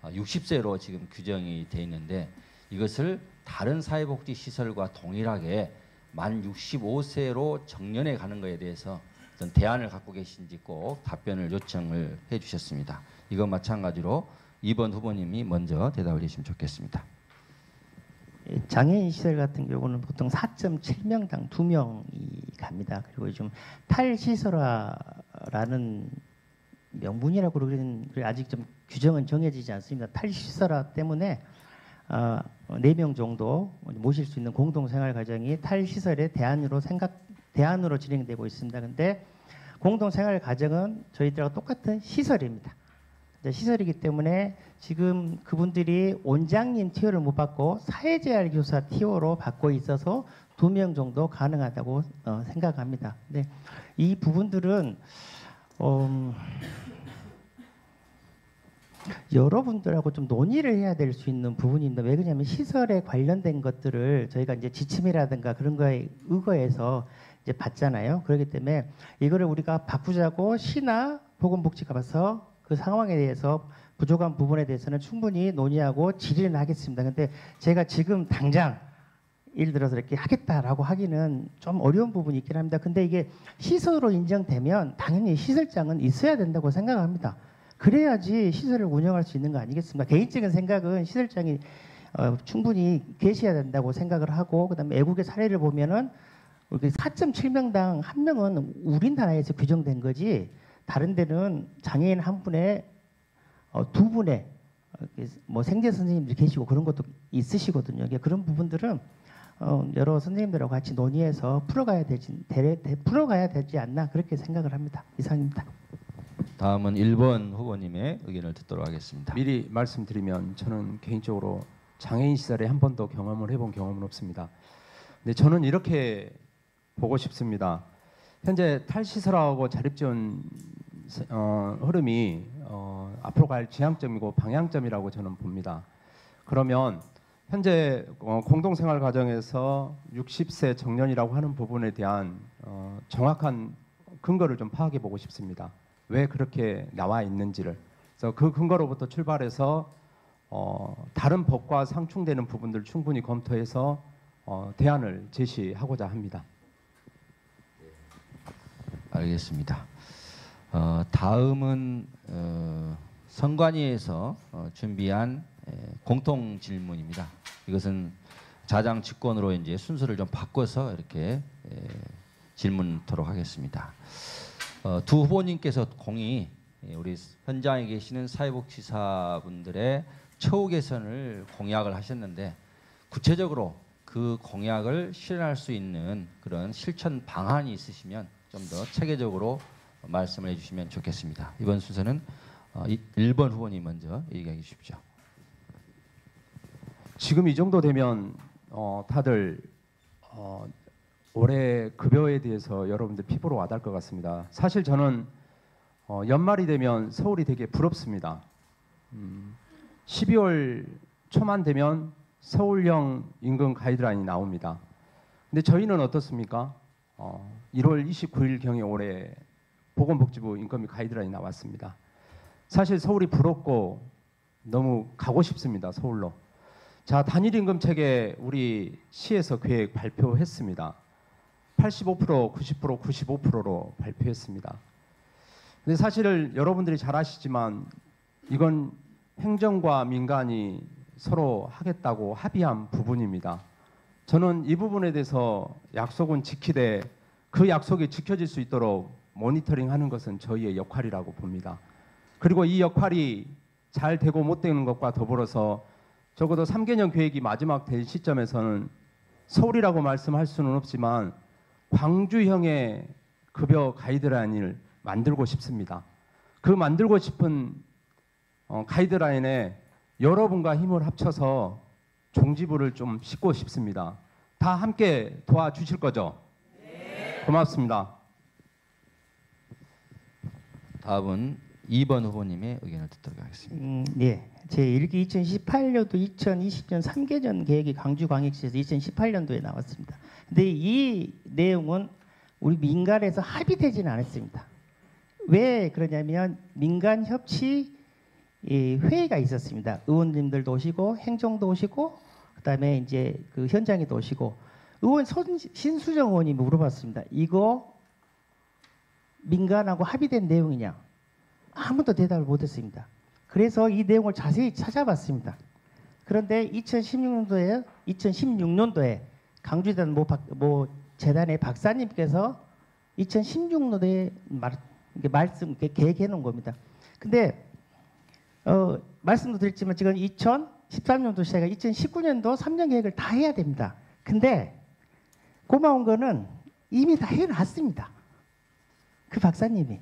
60세로 지금 규정이 돼 있는데 이것을 다른 사회복지 시설과 동일하게 만 65세로 정년에 가는 것에 대해서 어떤 대안을 갖고 계신지 꼭 답변을 요청을 해주셨습니다. 이건 마찬가지로 2번 후보님이 먼저 대답을 해주시면 좋겠습니다. 장애인 시설 같은 경우는 보통 4.7명당 2명이 갑니다. 그리고 요즘 탈시설화라는 명분이라고 그러긴 아직 좀 규정은 정해지지 않습니다. 탈시설화 때문에 4명 정도 모실 수 있는 공동생활가정이 탈시설의 대안으로 진행되고 있습니다. 근데 공동생활가정은 저희들하고 똑같은 시설입니다. 시설이기 때문에 지금 그분들이 원장님 티오를 못 받고 사회재활교사 티오로 받고 있어서 2명 정도 가능하다고 생각합니다. 근데 이 부분들은 여러분들하고 좀 논의를 해야 될 수 있는 부분인데 왜 그러냐면 시설에 관련된 것들을 저희가 이제 지침이라든가 그런 거에 의거해서 이제 받잖아요. 그렇기 때문에 이거를 우리가 바꾸자고 시나 보건복지가 봐서 그 상황에 대해서 부족한 부분에 대해서는 충분히 논의하고 질의는 하겠습니다. 근데 제가 지금 당장 예를 들어서 이렇게 하겠다라고 하기는 좀 어려운 부분이 있긴 합니다. 근데 이게 시설로 인정되면 당연히 시설장은 있어야 된다고 생각합니다. 그래야지 시설을 운영할 수 있는 거 아니겠습니까? 개인적인 생각은 시설장이 충분히 계셔야 된다고 생각을 하고 그다음에 외국의 사례를 보면은 4.7명당 1명은 우리나라에서 규정된 거지 다른 데는 장애인 한 분에 2분의 뭐 생제 선생님들이 계시고 그런 것도 있으시거든요. 그런 부분들은 여러 선생님들하고 같이 논의해서 풀어가야 되지 않나 그렇게 생각을 합니다. 이상입니다. 다음은 1번 후보님의 의견을 듣도록 하겠습니다. 미리 말씀드리면 저는 개인적으로 장애인 시설에 한 번도 경험을 해본 경험은 없습니다. 근데 저는 이렇게 보고 싶습니다. 현재 탈시설하고 자립지원 흐름이 앞으로 갈 지향점이고 방향점이라고 저는 봅니다. 그러면 현재 공동생활 과정에서 60세 정년이라고 하는 부분에 대한 정확한 근거를 좀 파악해 보고 싶습니다. 왜 그렇게 나와 있는지를. 그래서 그 근거로부터 출발해서 다른 법과 상충되는 부분들 충분히 검토해서 대안을 제시하고자 합니다. 알겠습니다. 다음은 선관위에서 준비한 공통 질문입니다. 이것은 자장 직권으로 이제 순서를 좀 바꿔서 이렇게 질문토록 하겠습니다. 두 후보님께서 공이 우리 현장에 계시는 사회복지사분들의 처우 개선을 공약을 하셨는데 구체적으로 그 공약을 실현할 수 있는 그런 실천 방안이 있으시면 좀 더 체계적으로 말씀을 해주시면 좋겠습니다. 이번 순서는 1번 후보님 먼저 얘기해 주십시오. 지금 이 정도 되면 다들 올해 급여에 대해서 여러분들 피부로 와닿을 것 같습니다. 사실 저는 연말이 되면 서울이 되게 부럽습니다. 12월 초만 되면 서울형 임금 가이드라인이 나옵니다. 근데 저희는 어떻습니까? 1월 29일 경에 올해 보건복지부 인건비 가이드라인이 나왔습니다. 사실 서울이 부럽고 너무 가고 싶습니다. 서울로. 자, 단일 임금 체계 우리 시에서 계획 발표했습니다. 85%, 90%, 95%로 발표했습니다. 근데 사실 여러분들이 잘 아시지만 이건 행정과 민간이 서로 하겠다고 합의한 부분입니다. 저는 이 부분에 대해서 약속은 지키되 그 약속이 지켜질 수 있도록 모니터링하는 것은 저희의 역할이라고 봅니다. 그리고 이 역할이 잘 되고 못 되는 것과 더불어서 적어도 3개년 계획이 마지막 될 시점에서는 서울이라고 말씀할 수는 없지만 광주형의 급여 가이드라인을 만들고 싶습니다. 그 만들고 싶은 가이드라인에 여러분과 힘을 합쳐서 종지부를 좀 싣고 싶습니다. 다 함께 도와주실 거죠? 네. 고맙습니다. 다음은 2번 후보님의 의견을 듣도록 하겠습니다. 네. 제 1기 2018년도 2020년 3개년 계획이 광주광역시에서 2018년도에 나왔습니다. 근데 이 내용은 우리 민간에서 합의되지는 않았습니다. 왜 그러냐면 민간 협치 회의가 있었습니다. 의원님들도 오시고 행정도 오시고 그다음에 이제 그 현장에도 오시고 의원 신수정 의원이 물어봤습니다. 이거 민간하고 합의된 내용이냐? 아무도 대답을 못했습니다. 그래서 이 내용을 자세히 찾아봤습니다. 그런데 2016년도에 강주재단 모 재단의 박사님께서 2016년도에 말씀 계획해 놓은 겁니다. 근데 말씀도 드렸지만 지금 2013년도 시작해 2019년도 3년 계획을 다 해야 됩니다. 근데 고마운 거는 이미 다 해놨습니다. 그 박사님이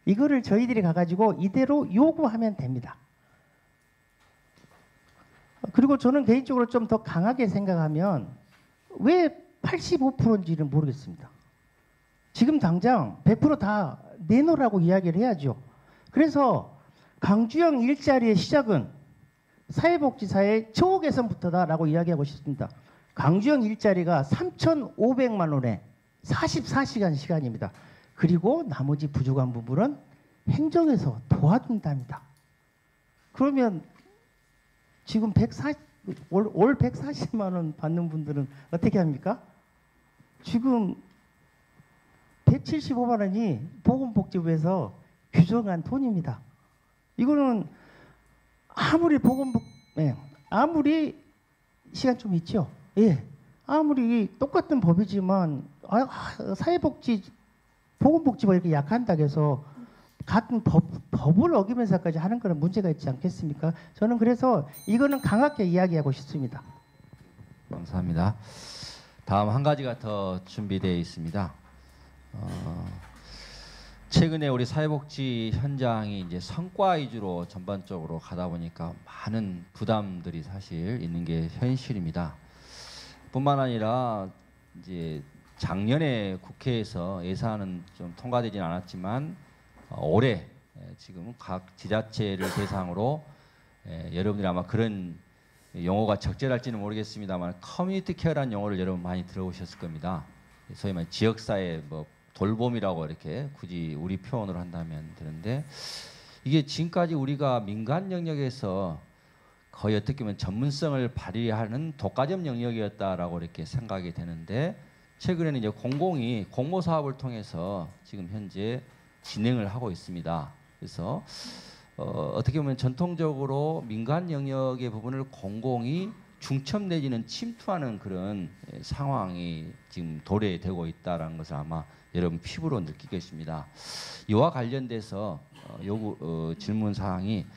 이거를 저희들이 가가지고 이대로 요구하면 됩니다. 그리고 저는 개인적으로 좀 더 강하게 생각하면 왜 85%인지는 모르겠습니다. 지금 당장 100% 다 내놓으라고 이야기를 해야죠. 그래서 강주형 일자리의 시작은 사회복지사의 처우 개선부터다라고 이야기하고 싶습니다. 강주형 일자리가 3,500만 원에 44시간 시간입니다. 그리고 나머지 부족한 부분은 행정에서 도와준답니다. 그러면 지금 올 140만 원 받는 분들은 어떻게 합니까? 지금 175만 원이 보건복지부에서 규정한 돈입니다. 이거는 아무리 시간 좀 있죠. 예, 아무리 똑같은 법이지만 보건복지부가 이렇게 약한다고 해서 같은 법을 어기면서까지 하는 거는 문제가 있지 않겠습니까? 저는 그래서 이거는 강하게 이야기하고 싶습니다. 감사합니다. 다음 한 가지가 더 준비되어 있습니다. 최근에 우리 사회복지 현장이 이제 성과 위주로 전반적으로 가다 보니까 많은 부담들이 사실 있는 게 현실입니다. 뿐만 아니라 이제 작년에 국회에서 예산은 좀 통과되진 않았지만 올해 지금 각 지자체를 대상으로 여러분들이 아마 그런 용어가 적절할지는 모르겠습니다만 커뮤니티 케어라는 용어를 여러분 많이 들어보셨을 겁니다. 소위 말해 지역사회 뭐 돌봄이라고 이렇게 굳이 우리 표현으로 한다면 되는데 이게 지금까지 우리가 민간 영역에서 거의 어떻게 보면 전문성을 발휘하는 독과점 영역이었다라고 이렇게 생각이 되는데 최근에는 이제 공공이 공모 사업을 통해서 지금 현재 진행을 하고 있습니다. 그래서 어떻게 보면 전통적으로 민간 영역의 부분을 공공이 중첩 내지는 침투하는 그런 상황이 지금 도래되고 있다는 것을 아마 여러분 피부로 느끼겠습니다. 이와 관련돼서 질문 사항이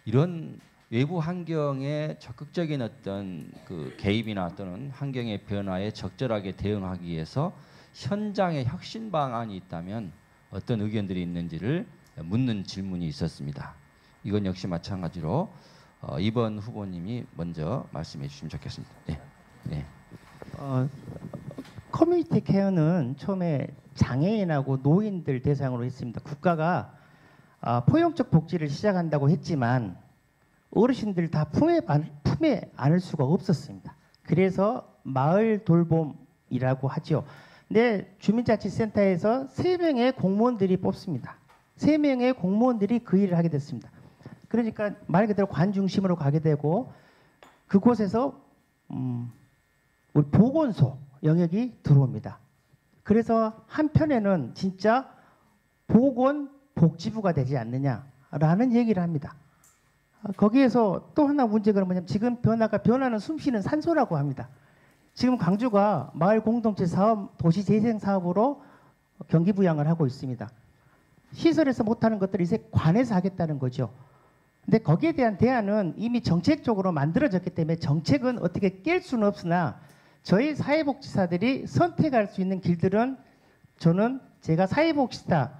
이런 외부 환경에 적극적인 어떤 그 개입이나 또는 환경의 변화에 적절하게 대응하기 위해서 현장의 혁신 방안이 있다면 어떤 의견들이 있는지를 묻는 질문이 있었습니다. 이건 역시 마찬가지로 2번 후보님이 먼저 말씀해 주시면 좋겠습니다. 네. 네. 커뮤니티 케어는 처음에 장애인하고 노인들 대상으로 했습니다. 국가가 포용적 복지를 시작한다고 했지만 어르신들 다 품에 안을 수가 없었습니다. 그래서 마을 돌봄이라고 하죠. 근데 주민자치센터에서 3명의 공무원들이 뽑습니다. 3명의 공무원들이 그 일을 하게 됐습니다. 그러니까 말 그대로 관 중심으로 가게 되고 그곳에서 우리 보건소 영역이 들어옵니다. 그래서 한편에는 진짜 보건복지부가 되지 않느냐라는 얘기를 합니다. 거기에서 또 하나 문제가 뭐냐면 지금 변화는 숨쉬는 산소라고 합니다. 지금 광주가 마을 공동체 사업, 도시 재생 사업으로 경기 부양을 하고 있습니다. 시설에서 못하는 것들을 이제 관에서 하겠다는 거죠. 근데 거기에 대한 대안은 이미 정책적으로 만들어졌기 때문에 정책은 어떻게 깰 수는 없으나 저희 사회복지사들이 선택할 수 있는 길들은 저는 제가 사회복지사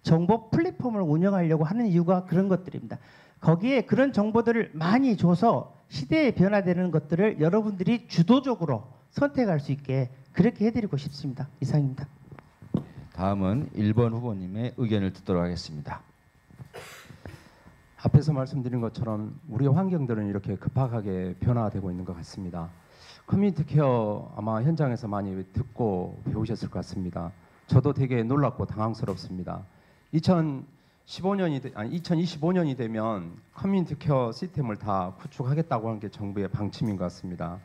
정보 플랫폼을 운영하려고 하는 이유가 그런 것들입니다. 거기에 그런 정보들을 많이 줘서 시대에 변화되는 것들을 여러분들이 주도적으로 선택할 수 있게 그렇게 해드리고 싶습니다. 이상입니다. 다음은 1번 후보님의 의견을 듣도록 하겠습니다. 앞에서 말씀드린 것처럼 우리 환경들은 이렇게 급박하게 변화되고 있는 것 같습니다. 커뮤니티 케어 아마 현장에서 많이 듣고 배우셨을 것 같습니다. 저도 되게 놀랍고 당황스럽습니다. 2025년이 되면 커뮤니티 케어 시스템을 다 구축하겠다고 하는 게 정부의 방침인 것 같습니다.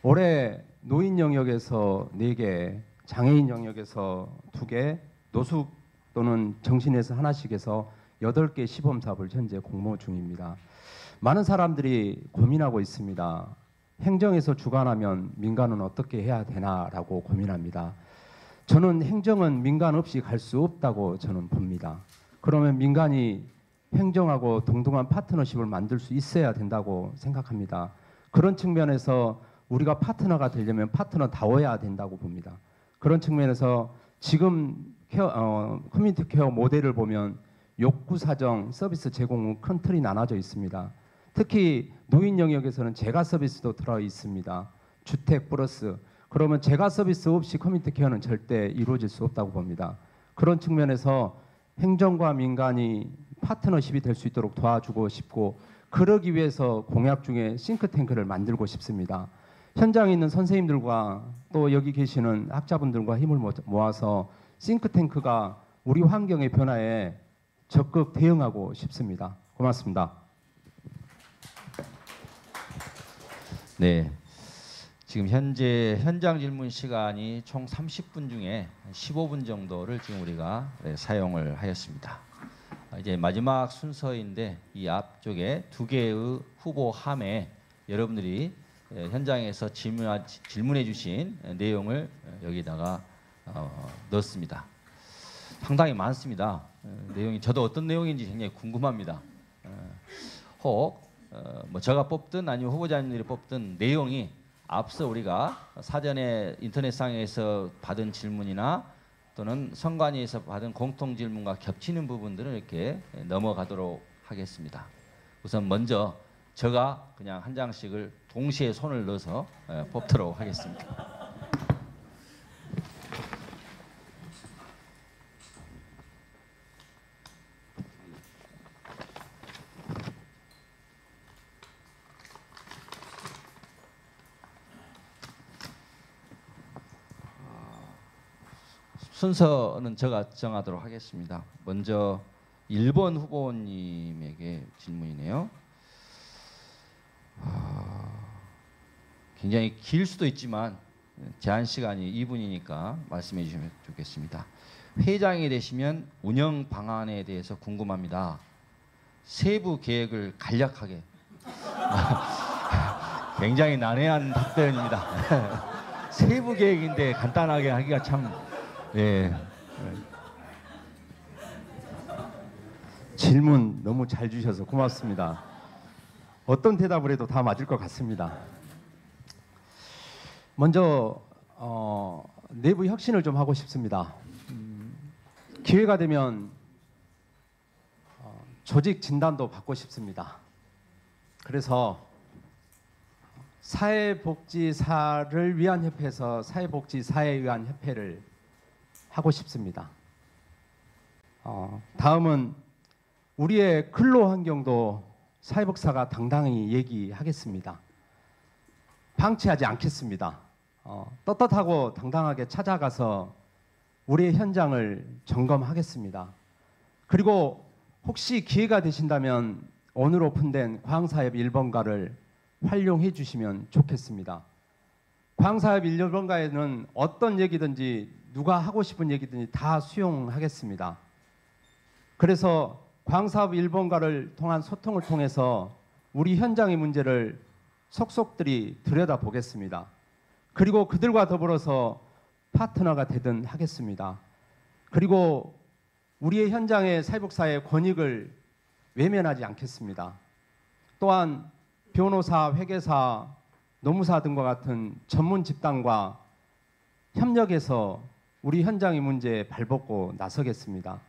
올해 노인 영역에서 4개, 장애인 영역에서 2개, 노숙 또는 정신에서 하나씩 해서 8개 시범 사업을 현재 공모 중입니다. 많은 사람들이 고민하고 있습니다. 행정에서 주관하면 민간은 어떻게 해야 되나라고 고민합니다. 저는 행정은 민간 없이 갈 수 없다고 저는 봅니다. 그러면 민간이 행정하고 동등한 파트너십을 만들 수 있어야 된다고 생각합니다. 그런 측면에서 우리가 파트너가 되려면 파트너다워야 된다고 봅니다. 그런 측면에서 지금 커뮤니티 케어 모델을 보면 욕구 사정, 서비스 제공 큰 틀이 나눠져 있습니다. 특히 노인 영역에서는 재가 서비스도 들어 있습니다. 주택 플러스. 그러면 재가 서비스 없이 커뮤니티 케어는 절대 이루어질 수 없다고 봅니다. 그런 측면에서 행정과 민간이 파트너십이 될 수 있도록 도와주고 싶고 그러기 위해서 공약 중에 싱크탱크를 만들고 싶습니다. 현장에 있는 선생님들과 또 여기 계시는 학자분들과 힘을 모아서 싱크탱크가 우리 환경의 변화에 적극 대응하고 싶습니다. 고맙습니다. 네, 지금 현재 현장 질문 시간이 총 30분 중에 15분 정도를 지금 우리가 사용을 하였습니다. 이제 마지막 순서인데 이 앞쪽에 2개의 후보 함에 여러분들이 현장에서 질문해 주신 내용을 여기다가 넣었습니다. 상당히 많습니다. 내용이 저도 어떤 내용인지 굉장히 궁금합니다. 혹 뭐 제가 뽑든 아니면 후보자님들이 뽑든 내용이 앞서 우리가 사전에 인터넷상에서 받은 질문이나 또는 선관위에서 받은 공통 질문과 겹치는 부분들을 이렇게 넘어가도록 하겠습니다. 우선 먼저 제가 그냥 한 장씩을 동시에 손을 넣어서 뽑도록 하겠습니다. 순서는 제가 정하도록 하겠습니다. 먼저 1번 후보님에게 질문이네요. 굉장히 길 수도 있지만 제한 시간이 2분이니까 말씀해 주시면 좋겠습니다. 회장이 되시면 운영 방안에 대해서 궁금합니다. 세부 계획을 간략하게. 굉장히 난해한 답변입니다. 세부 계획인데 간단하게 하기가 참 예. 질문 너무 잘 주셔서 고맙습니다. 어떤 대답을 해도 다 맞을 것 같습니다. 먼저 내부 혁신을 좀 하고 싶습니다. 기회가 되면 조직 진단도 받고 싶습니다. 그래서 사회복지사를 위한 협회에서 사회복지사에 의한 협회를 하고 싶습니다. 다음은 우리의 근로 환경도 사회복지사가 당당히 얘기하겠습니다. 방치하지 않겠습니다. 떳떳하고 당당하게 찾아가서 우리의 현장을 점검하겠습니다. 그리고 혹시 기회가 되신다면 오늘 오픈된 광사협 1번가를 활용해 주시면 좋겠습니다. 광사협 1번가에는 어떤 얘기든지 누가 하고 싶은 얘기든지 다 수용하겠습니다. 그래서 광사업 1번가를 통한 소통을 통해서 우리 현장의 문제를 속속들이 들여다보겠습니다. 그리고 그들과 더불어서 파트너가 되든 하겠습니다. 그리고 우리의 현장의 사회복지사의 권익을 외면하지 않겠습니다. 또한 변호사, 회계사, 노무사 등과 같은 전문 집단과 협력해서 우리 현장의 문제에 발벗고 나서겠습니다.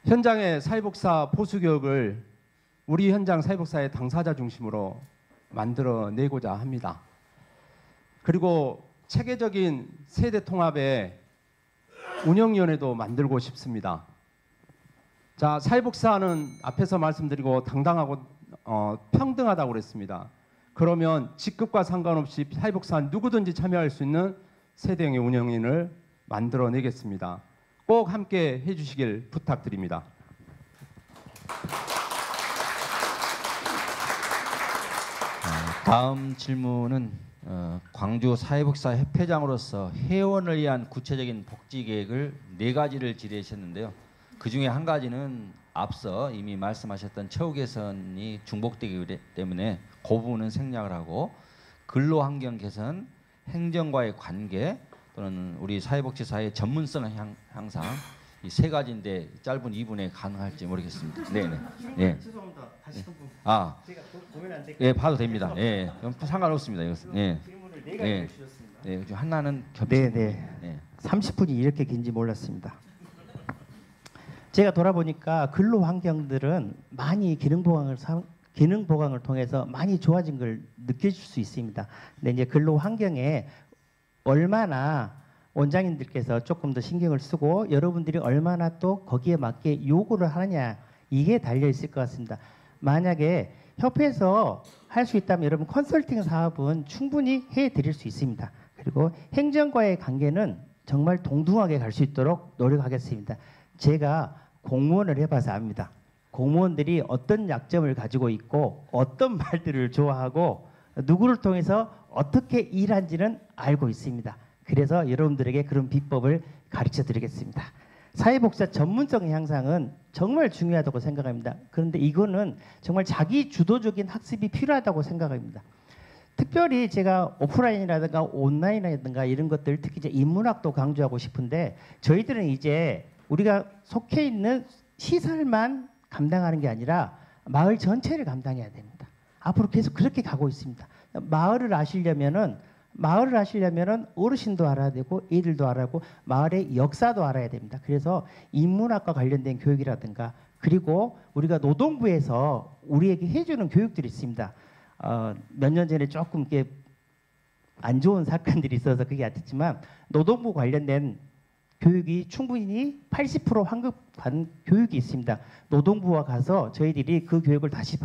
현장의 사회복사 보수교육을 우리 현장 사회복사의 당사자 중심으로 만들어내고자 합니다. 그리고 체계적인 세대 통합의 운영위원회도 만들고 싶습니다. 자, 사회복사는 앞에서 말씀드리고 당당하고 평등하다고 그랬습니다. 그러면 직급과 상관없이 사회복사 누구든지 참여할 수 있는 세대형의 운영위원회를 만들어내겠습니다. 꼭 함께 해주시길 부탁드립니다. 다음 질문은 광주 사회복사 협회장으로서 회원을 위한 구체적인 복지 계획을 4가지를 질의하셨는데요. 그 중에 한 가지는 앞서 이미 말씀하셨던 처우 개선이 중복되기 때문에 그 부분은 생략을 하고 근로환경 개선, 행정과의 관계 또는 우리 사회복지사의 전문성 향상 이 3가지인데 짧은 2분에 가능할지 모르겠습니다. 네네. 예. 죄송합니다. 다시 한번. 아, 제가 보면 안 될까요? 예, 봐도 됩니다. 예, 상관없습니다. 이것은. 예. 질문을 예. 4가지 주셨습니다. 예, 좀 하나는 네, 겹치고. 네. 예. 30분이 이렇게 긴지 몰랐습니다. 제가 돌아보니까 근로 환경들은 많이 기능 보강을 통해서 많이 좋아진 걸 느껴질 수 있습니다. 근데 이제 근로 환경에 얼마나 원장님들께서 조금 더 신경을 쓰고 여러분들이 얼마나 또 거기에 맞게 요구를 하느냐 이게 달려 있을 것 같습니다. 만약에 협회에서 할 수 있다면 여러분 컨설팅 사업은 충분히 해드릴 수 있습니다. 그리고 행정과의 관계는 정말 동등하게 갈 수 있도록 노력하겠습니다. 제가 공무원을 해봐서 압니다. 공무원들이 어떤 약점을 가지고 있고 어떤 말들을 좋아하고 누구를 통해서 어떻게 일한지는 알고 있습니다. 그래서 여러분들에게 그런 비법을 가르쳐 드리겠습니다. 사회복사 전문성 향상은 정말 중요하다고 생각합니다. 그런데 이거는 정말 자기 주도적인 학습이 필요하다고 생각합니다. 특별히 제가 오프라인이라든가 온라인이라든가 이런 것들 특히 이제 인문학도 강조하고 싶은데 저희들은 이제 우리가 속해 있는 시설만 감당하는 게 아니라 마을 전체를 감당해야 됩니다. 앞으로 계속 그렇게 가고 있습니다. 마을을 아시려면은 어르신도 알아야 되고 애들도 알아야 하고 마을의 역사도 알아야 됩니다. 그래서 인문학과 관련된 교육이라든가 그리고 우리가 노동부에서 우리에게 해주는 교육들이 있습니다. 몇 년 전에 조금 이렇게 안 좋은 사건들이 있어서 그게 안 됐지만 노동부 관련된 교육이 충분히 80% 환급한 교육이 있습니다. 노동부와 가서 저희들이 그 교육을 다시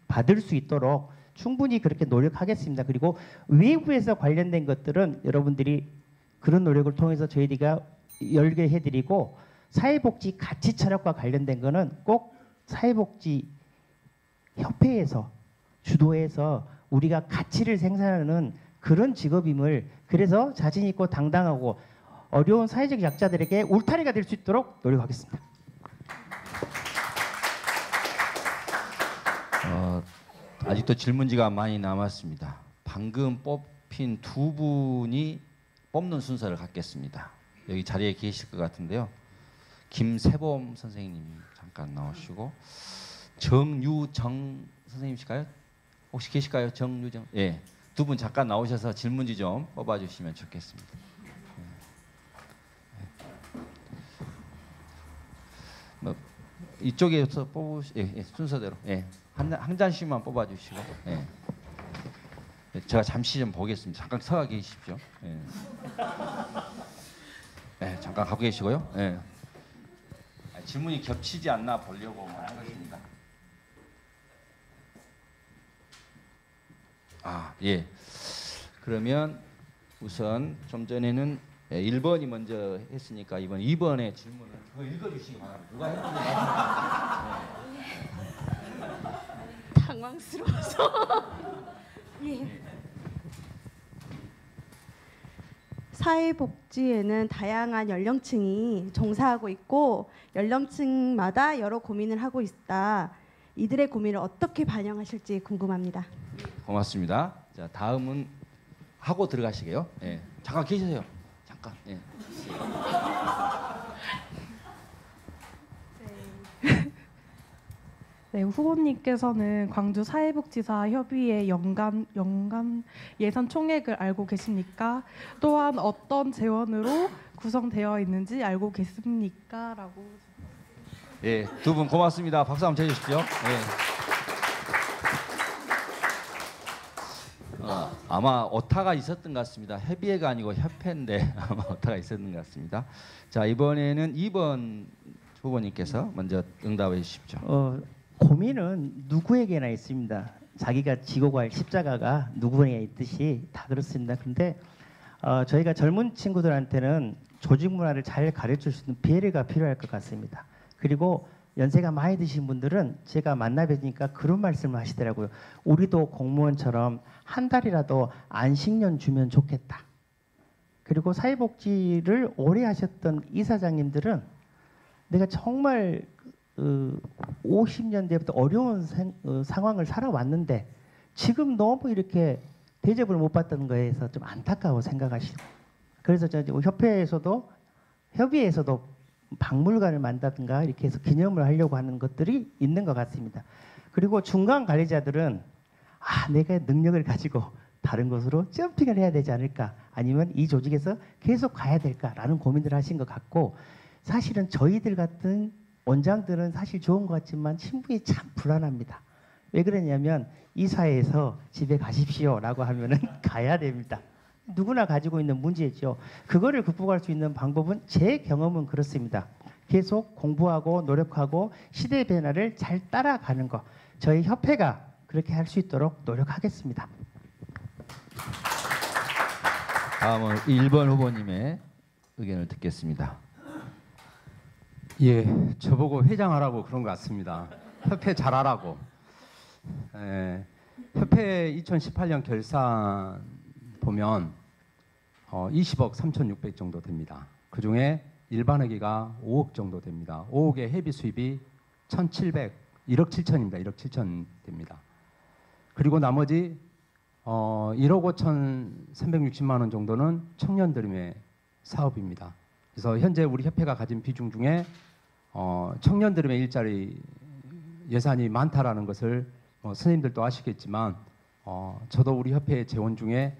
받을 수 있도록 충분히 그렇게 노력하겠습니다. 그리고 외부에서 관련된 것들은 여러분들이 그런 노력을 통해서 저희가 열게 해드리고 사회복지 가치 철학과 관련된 거는 꼭 사회복지 협회에서 주도해서 우리가 가치를 생산하는 그런 직업임을 그래서 자신 있고 당당하고 어려운 사회적 약자들에게 울타리가 될 수 있도록 노력하겠습니다. 아직도 질문지가 많이 남았습니다. 방금 뽑힌 2분이 뽑는 순서를 갖겠습니다. 여기 자리에 계실 것 같은데요. 김세범 선생님 잠깐 나오시고 정유정 선생님이실까요? 혹시 계실까요? 정유정. 예, 2분 잠깐 나오셔서 질문지 좀 뽑아주시면 좋겠습니다. 뭐 이쪽에서 순서대로 한 잔씩만 뽑아주시고 제가 잠시 좀 보겠습니다. 잠깐 서 계십시오. 잠깐 가고 계시고요. 질문이 겹치지 않나 보려고 하는 것입니다. 그러면 우선 좀 전에는 1번이 먼저 했으니까 이번 2번의 질문을 그거 읽어주시기 바랍니다. 누가 했는지 당황스러워서. 예. 사회복지에는 다양한 연령층이 종사하고 있고 연령층마다 여러 고민을 하고 있다. 이들의 고민을 어떻게 반영하실지 궁금합니다. 고맙습니다. 자, 다음은 하고 들어가시게요. 잠깐 계세요. 잠깐. 네, 후보님께서는 광주 사회복지사 협의회 연간 예산 총액을 알고 계십니까? 또한 어떤 재원으로 구성되어 있는지 알고 계십니까? 라고. 예, 두 분 고맙습니다. 박수 한번 쳐주십시오. 예. 아마 오타가 있었던 것 같습니다. 협의회가 아니고 협회인데 아마 오타가 있었던 것 같습니다. 자, 이번에는 2번 후보님께서 먼저 응답해 주십시오. 고민은 누구에게나 있습니다. 자기가 지고 갈 십자가가 누구에게 있듯이 다 그렇습니다. 그런데 저희가 젊은 친구들한테는 조직 문화를 잘 가르칠 수 있는 배려가 필요할 것 같습니다. 그리고 연세가 많이 드신 분들은 제가 만나 뵈니까 그런 말씀을 하시더라고요. 우리도 공무원처럼 한 달이라도 안식년 주면 좋겠다. 그리고 사회복지를 오래 하셨던 이사장님들은 내가 정말 50년대부터 어려운 상황을 살아왔는데 지금 너무 이렇게 대접을 못 받던 거에서 좀 안타까워 생각하시고, 그래서 저 협의회에서도 박물관을 만든다든가 이렇게 해서 기념을 하려고 하는 것들이 있는 것 같습니다. 그리고 중간 관리자들은 내가 능력을 가지고 다른 곳으로 점핑을 해야 되지 않을까, 아니면 이 조직에서 계속 가야 될까라는 고민을 하신 것 같고, 사실은 저희들 같은 원장들은 사실 좋은 것 같지만 신분이 참 불안합니다. 왜 그러냐면 이사회에서 집에 가십시오라고 하면은 가야 됩니다. 누구나 가지고 있는 문제죠. 그거를 극복할 수 있는 방법은 제 경험은 그렇습니다. 계속 공부하고 노력하고 시대 변화를 잘 따라가는 것. 저희 협회가 그렇게 할 수 있도록 노력하겠습니다. 다음은 1번 후보님의 의견을 듣겠습니다. 예, 저보고 회장하라고 그런 것 같습니다. 협회 잘하라고. 협회 2018년 결산 보면 20억 3,600 정도 됩니다. 그 중에 일반 회계가 5억 정도 됩니다. 5억의 회비 수입이 1,700, 1억 7천입니다. 1억 7천 됩니다. 그리고 나머지 1억 5,360만 원 정도는 청년들의 사업입니다. 그래서 현재 우리 협회가 가진 비중 중에 청년들의 일자리 예산이 많다라는 것을 선생님들도 아시겠지만 저도 우리 협회의 재원 중에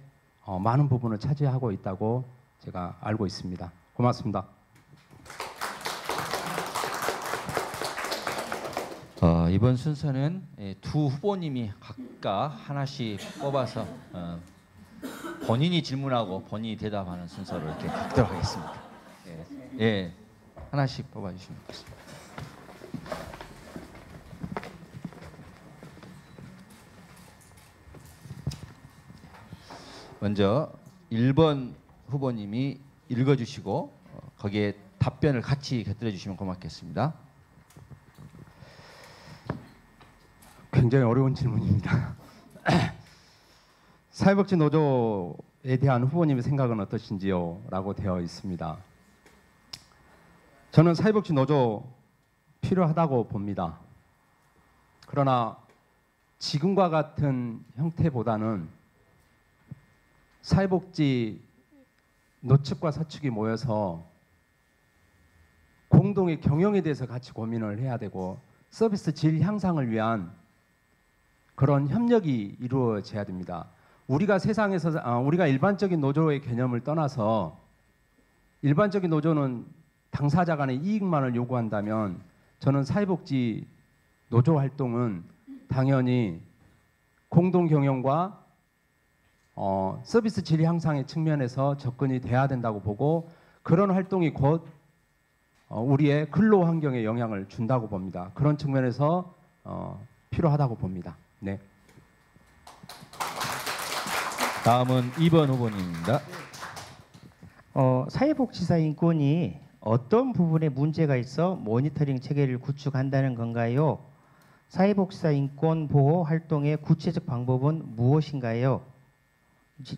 많은 부분을 차지하고 있다고 제가 알고 있습니다. 고맙습니다. 이번 순서는 두 후보님이 각각 하나씩 뽑아서 본인이 질문하고 본인이 대답하는 순서로 이렇게 갖도록 하겠습니다. 예, 하나씩 뽑아주시면 좋겠습니다. 먼저 1번 후보님이 읽어주시고 거기에 답변을 같이 곁들여 주시면 고맙겠습니다. 굉장히 어려운 질문입니다. 사회복지 노조에 대한 후보님의 생각은 어떠신지요? 라고 되어 있습니다. 저는 사회복지 노조 필요하다고 봅니다. 그러나 지금과 같은 형태보다는 사회복지 노측과 사측이 모여서 공동의 경영에 대해서 같이 고민을 해야 되고 서비스 질 향상을 위한 그런 협력이 이루어져야 됩니다. 우리가 세상에서 우리가 일반적인 노조의 개념을 떠나서 일반적인 노조는 당사자 간의 이익만을 요구한다면 저는 사회복지 노조 활동은 당연히 공동 경영과 서비스 질 향상의 측면에서 접근이 돼야 된다고 보고 그런 활동이 곧 우리의 근로 환경에 영향을 준다고 봅니다. 그런 측면에서 필요하다고 봅니다. 네. 다음은 2번 후보님입니다. 사회복지사 인권이 어떤 부분에 문제가 있어 모니터링 체계를 구축한다는 건가요? 사회복지사 인권 보호 활동의 구체적 방법은 무엇인가요?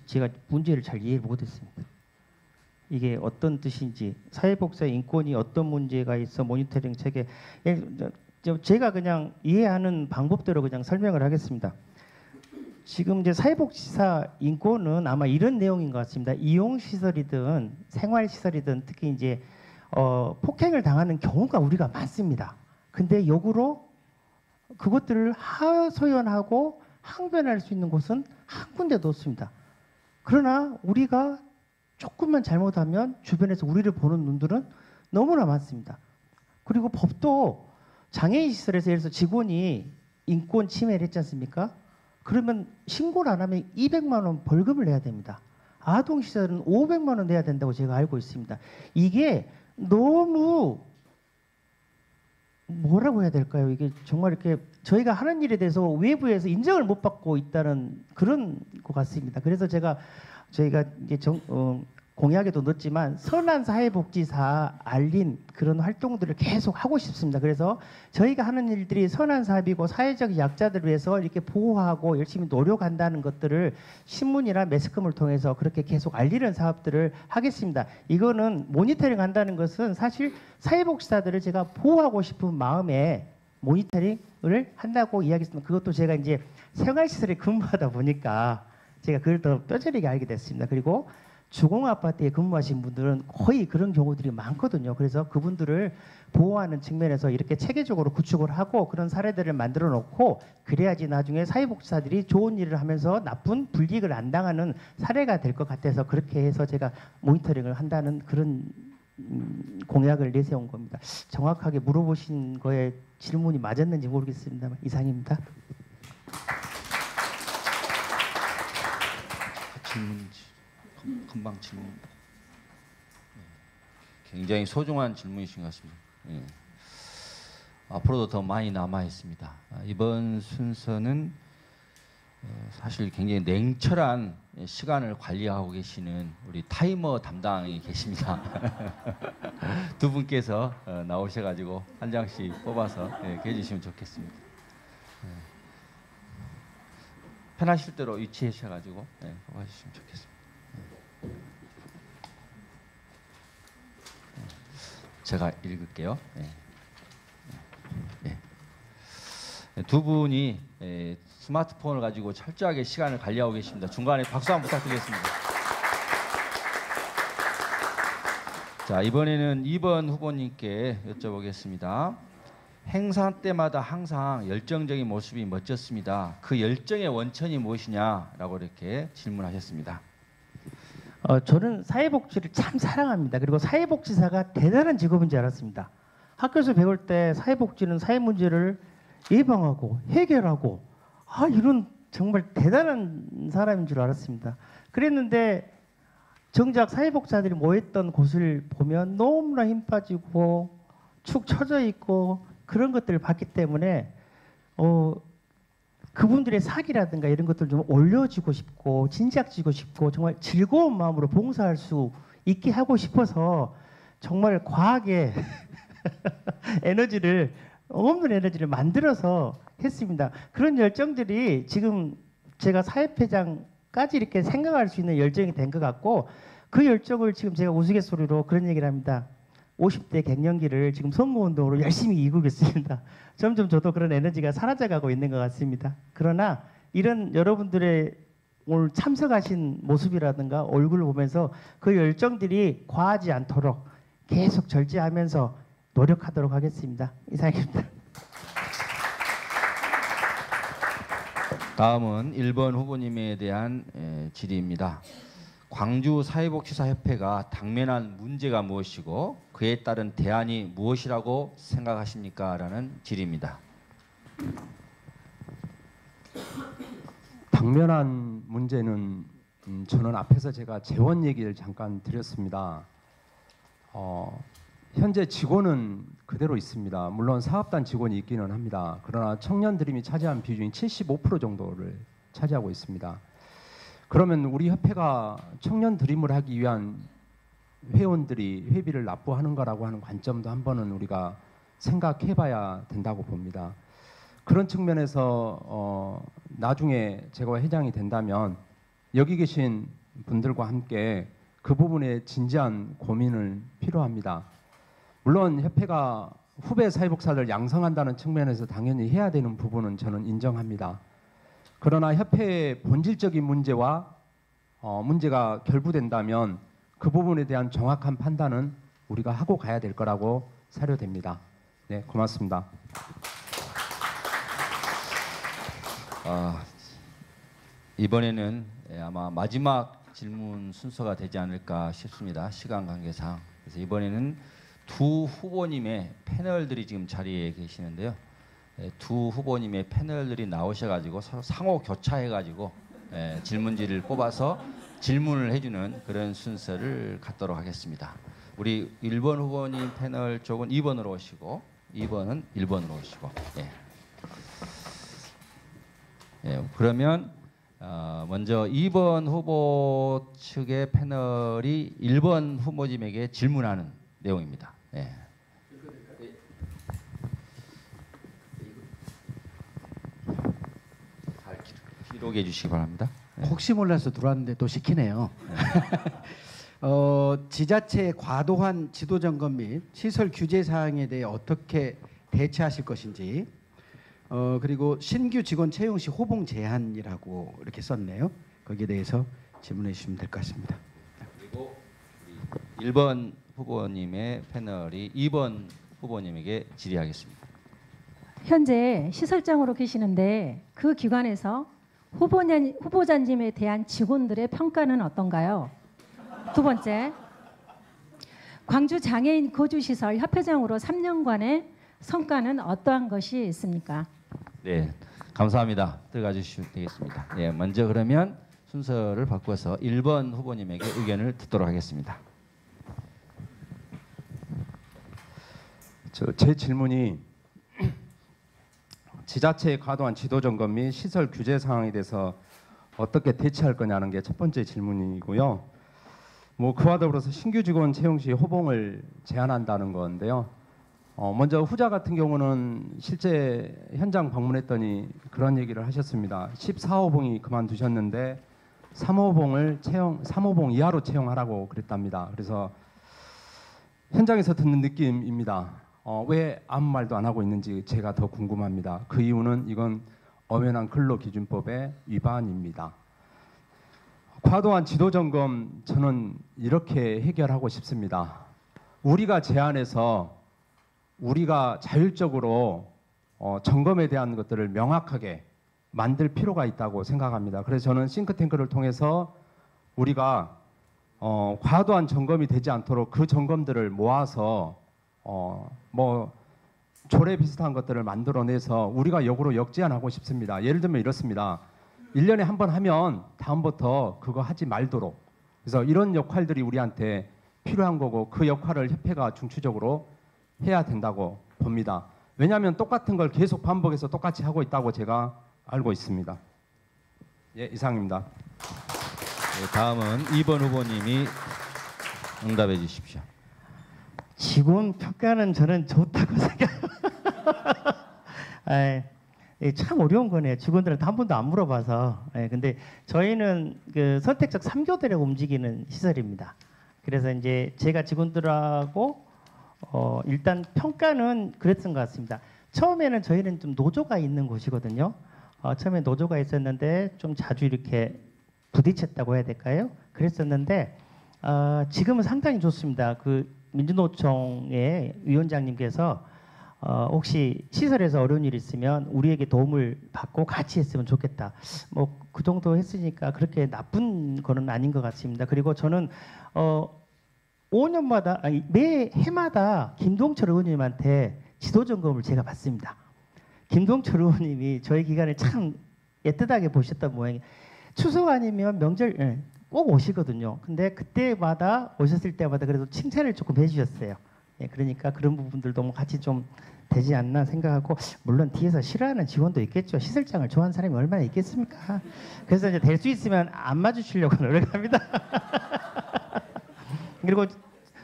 제가 문제를 잘 이해 못했습니다. 이게 어떤 뜻인지, 사회복지사 인권이 어떤 문제가 있어 모니터링 체계, 제가 그냥 이해하는 방법대로 그냥 설명을 하겠습니다. 지금 이제 사회복지사 인권은 아마 이런 내용인 것 같습니다. 이용시설이든 생활시설이든 특히 이제 폭행을 당하는 경우가 우리가 많습니다. 근데 역으로 그것들을 하소연하고 항변할 수 있는 곳은 한 군데도 없습니다. 그러나 우리가 조금만 잘못하면 주변에서 우리를 보는 눈들은 너무나 많습니다. 그리고 법도 장애인 시설에서 예를 들어서 직원이 인권 침해를 했지 않습니까? 그러면 신고를 안 하면 200만 원 벌금을 내야 됩니다. 아동 시설은 500만 원 내야 된다고 제가 알고 있습니다. 이게 너무 뭐라고 해야 될까요? 이게 정말 이렇게 저희가 하는 일에 대해서 외부에서 인정을 못 받고 있다는 그런 것 같습니다. 그래서 저희가 이제 공약에도 넣었지만 선한 사회복지사 알린 그런 활동들을 계속 하고 싶습니다. 그래서 저희가 하는 일들이 선한 사업이고 사회적 약자들을 위해서 이렇게 보호하고 열심히 노력한다는 것들을 신문이나 매스컴을 통해서 그렇게 계속 알리는 사업들을 하겠습니다. 이거는 모니터링 한다는 것은 사실 사회복지사들을 제가 보호하고 싶은 마음에 모니터링을 한다고 이야기했습니다. 그것도 제가 이제 생활시설에 근무하다 보니까 제가 그걸 더 뼈저리게 알게 됐습니다. 그리고 주공아파트에 근무하신 분들은 거의 그런 경우들이 많거든요. 그래서 그분들을 보호하는 측면에서 이렇게 체계적으로 구축을 하고 그런 사례들을 만들어 놓고 그래야지 나중에 사회복지사들이 좋은 일을 하면서 나쁜 불이익을 안 당하는 사례가 될 것 같아서 그렇게 해서 제가 모니터링을 한다는 그런 공약을 내세운 겁니다. 정확하게 물어보신 거에 질문이 맞았는지 모르겠습니다만 이상입니다. 금방 질문. 굉장히 소중한 질문이신 것 같습니다. 예. 앞으로도 더 많이 남아 있습니다. 이번 순서는 사실 굉장히 냉철한 시간을 관리하고 계시는 우리 타이머 담당이 계십니다. 두 분께서 나오셔가지고 한 장씩 뽑아서 해주시면 좋겠습니다. 편하실 대로 위치하셔가지고 뽑아주시면 좋겠습니다. 제가 읽을게요. 두 분이 스마트폰을 가지고 철저하게 시간을 관리하고 계십니다. 중간에 박수 한번 부탁드리겠습니다. 자, 이번에는 2번 후보님께 여쭤보겠습니다. 행사 때마다 항상 열정적인 모습이 멋졌습니다. 그 열정의 원천이 무엇이냐라고 이렇게 질문하셨습니다. 저는 사회복지를 참 사랑합니다. 그리고 사회복지사가 대단한 직업인 줄 알았습니다. 학교에서 배울 때 사회복지는 사회 문제를 예방하고 해결하고 이런 정말 대단한 사람인 줄 알았습니다. 그랬는데 정작 사회복지사들이 모였던 곳을 보면 너무나 힘 빠지고 축 처져 있고 그런 것들을 봤기 때문에 그분들의 사기라든가 이런 것들 좀 올려주고 싶고 진작지고 싶고 정말 즐거운 마음으로 봉사할 수 있게 하고 싶어서 정말 과하게 없는 에너지를 만들어서 했습니다. 그런 열정들이 지금 제가 사회회장까지 이렇게 생각할 수 있는 열정이 된 것 같고 그 열정을 지금 제가 우스갯소리로 그런 얘기를 합니다. 50대 갱년기를 지금 선거운동으로 열심히 이기고 있습니다. 점점 저도 그런 에너지가 사라져가고 있는 것 같습니다. 그러나 이런 여러분들의 오늘 참석하신 모습이라든가 얼굴을 보면서 그 열정들이 과하지 않도록 계속 절제하면서 노력하도록 하겠습니다. 이상입니다. 다음은 1번 후보님에 대한 질의입니다. 광주 사회복지사 협회가 당면한 문제가 무엇이고 그에 따른 대안이 무엇이라고 생각하십니까? 라는 질의입니다. 당면한 문제는 저는 앞에서 제가 재원 얘기를 잠깐 드렸습니다. 현재 직원은 그대로 있습니다. 물론 사업단 직원이 있기는 합니다. 그러나 청년 드림이 차지한 비중이 75% 정도를 차지하고 있습니다. 그러면 우리 협회가 청년 드림을 하기 위한 회원들이 회비를 납부하는 거라고 하는 관점도 한번은 우리가 생각해봐야 된다고 봅니다. 그런 측면에서 나중에 제가 회장이 된다면 여기 계신 분들과 함께 그 부분에 진지한 고민을 필요합니다. 물론 협회가 후배 사회복지사를 양성한다는 측면에서 당연히 해야 되는 부분은 저는 인정합니다. 그러나 협회의 본질적인 문제와 문제가 결부된다면 그 부분에 대한 정확한 판단은 우리가 하고 가야 될 거라고 사료됩니다. 네, 고맙습니다. 이번에는 아마 마지막 질문 순서가 되지 않을까 싶습니다. 시간 관계상. 그래서 이번에는 두 후보님의 패널들이 지금 자리에 계시는데요. 두 후보님의 패널들이 나오셔가지고 서로 상호 교차해가지고 질문지를 뽑아서 질문을 해주는 그런 순서를 갖도록 하겠습니다. 우리 1번 후보님 패널 쪽은 2번으로 오시고 2번은 1번으로 오시고. 그러면 먼저 2번 후보 측의 패널이 1번 후보님에게 질문하는 내용입니다. 잘 기록해 주시기 바랍니다. 혹시 몰라서 들어왔는데 또 시키네요. 지자체의 과도한 지도 점검 및 시설 규제 사항에 대해 어떻게 대처하실 것인지, 그리고 신규 직원 채용 시 호봉 제한이라고 이렇게 썼네요. 거기에 대해서 질문해 주시면 될 것 같습니다. 그리고 1번 후보님의 패널이 2번 후보님에게 질의하겠습니다. 현재 시설장으로 계시는데 그 기관에서 후보자님에 대한 직원들의 평가는 어떤가요? 두 번째, 광주 장애인 거주시설 협회장으로 3년간의 성과는 어떠한 것이 있습니까? 네, 감사합니다. 들어가 주시면 되겠습니다. 먼저 그러면 순서를 바꿔서 1번 후보님에게 의견을 듣도록 하겠습니다. 제 질문이 지자체의 과도한 지도 점검 및 시설 규제 상황에 대해서 어떻게 대처할 거냐는 게 첫 번째 질문이고요. 그와 더불어서 신규 직원 채용 시 호봉을 제한한다는 건데요. 먼저 후자 같은 경우는 실제 현장 방문했더니 그런 얘기를 하셨습니다. 14호봉이 그만두셨는데 3호봉 이하로 채용하라고 그랬답니다. 그래서 현장에서 듣는 느낌입니다. 왜 아무 말도 안 하고 있는지 제가 더 궁금합니다. 그 이유는 이건 엄연한 근로기준법의 위반입니다. 과도한 지도 점검 저는 이렇게 해결하고 싶습니다. 우리가 제안해서 우리가 자율적으로 점검에 대한 것들을 명확하게 만들 필요가 있다고 생각합니다. 그래서 저는 싱크탱크를 통해서 우리가 과도한 점검이 되지 않도록 그 점검들을 모아서 조례 비슷한 것들을 만들어내서 우리가 역으로 역제안하고 싶습니다. 예를 들면 이렇습니다. 1년에 한 번 하면 다음부터 그거 하지 말도록. 그래서 이런 역할들이 우리한테 필요한 거고 그 역할을 협회가 중추적으로 해야 된다고 봅니다. 왜냐하면 똑같은 걸 계속 반복해서 똑같이 하고 있다고 제가 알고 있습니다. 이상입니다. 다음은 2번 후보님이 응답해 주십시오. 직원 평가는 저는 좋다고 생각합니다. 참 어려운 거네요. 직원들한테 한 번도 안 물어봐서. 근데 저희는 그 선택적 3교대로 움직이는 시설입니다. 그래서 이제 제가 직원들하고 일단 평가는 그랬던 것 같습니다. 처음에는 저희는 좀 노조가 있는 곳이거든요. 처음에 노조가 있었는데 좀 자주 이렇게 부딪혔다고 해야 될까요? 그랬었는데 지금은 상당히 좋습니다. 그 민주노총의 위원장님께서 혹시 시설에서 어려운 일 있으면 우리에게 도움을 받고 같이 했으면 좋겠다. 그 정도 했으니까 그렇게 나쁜 거는 아닌 것 같습니다. 그리고 저는 5년마다 매 해마다 김동철 의원님한테 지도 점검을 제가 받습니다. 김동철 의원님이 저희 기간을 참 애틋하게 보셨던 모양이에요. 추석 아니면 명절 꼭 오시거든요. 근데 그때마다 오셨을 때마다 그래도 칭찬을 조금 해주셨어요. 그러니까 그런 부분들도 같이 좀 되지 않나 생각하고, 물론 뒤에서 싫어하는 직원도 있겠죠. 시설장을 좋아하는 사람이 얼마나 있겠습니까? 그래서 이제 될 수 있으면 안 맞으시려고 노력합니다. 그리고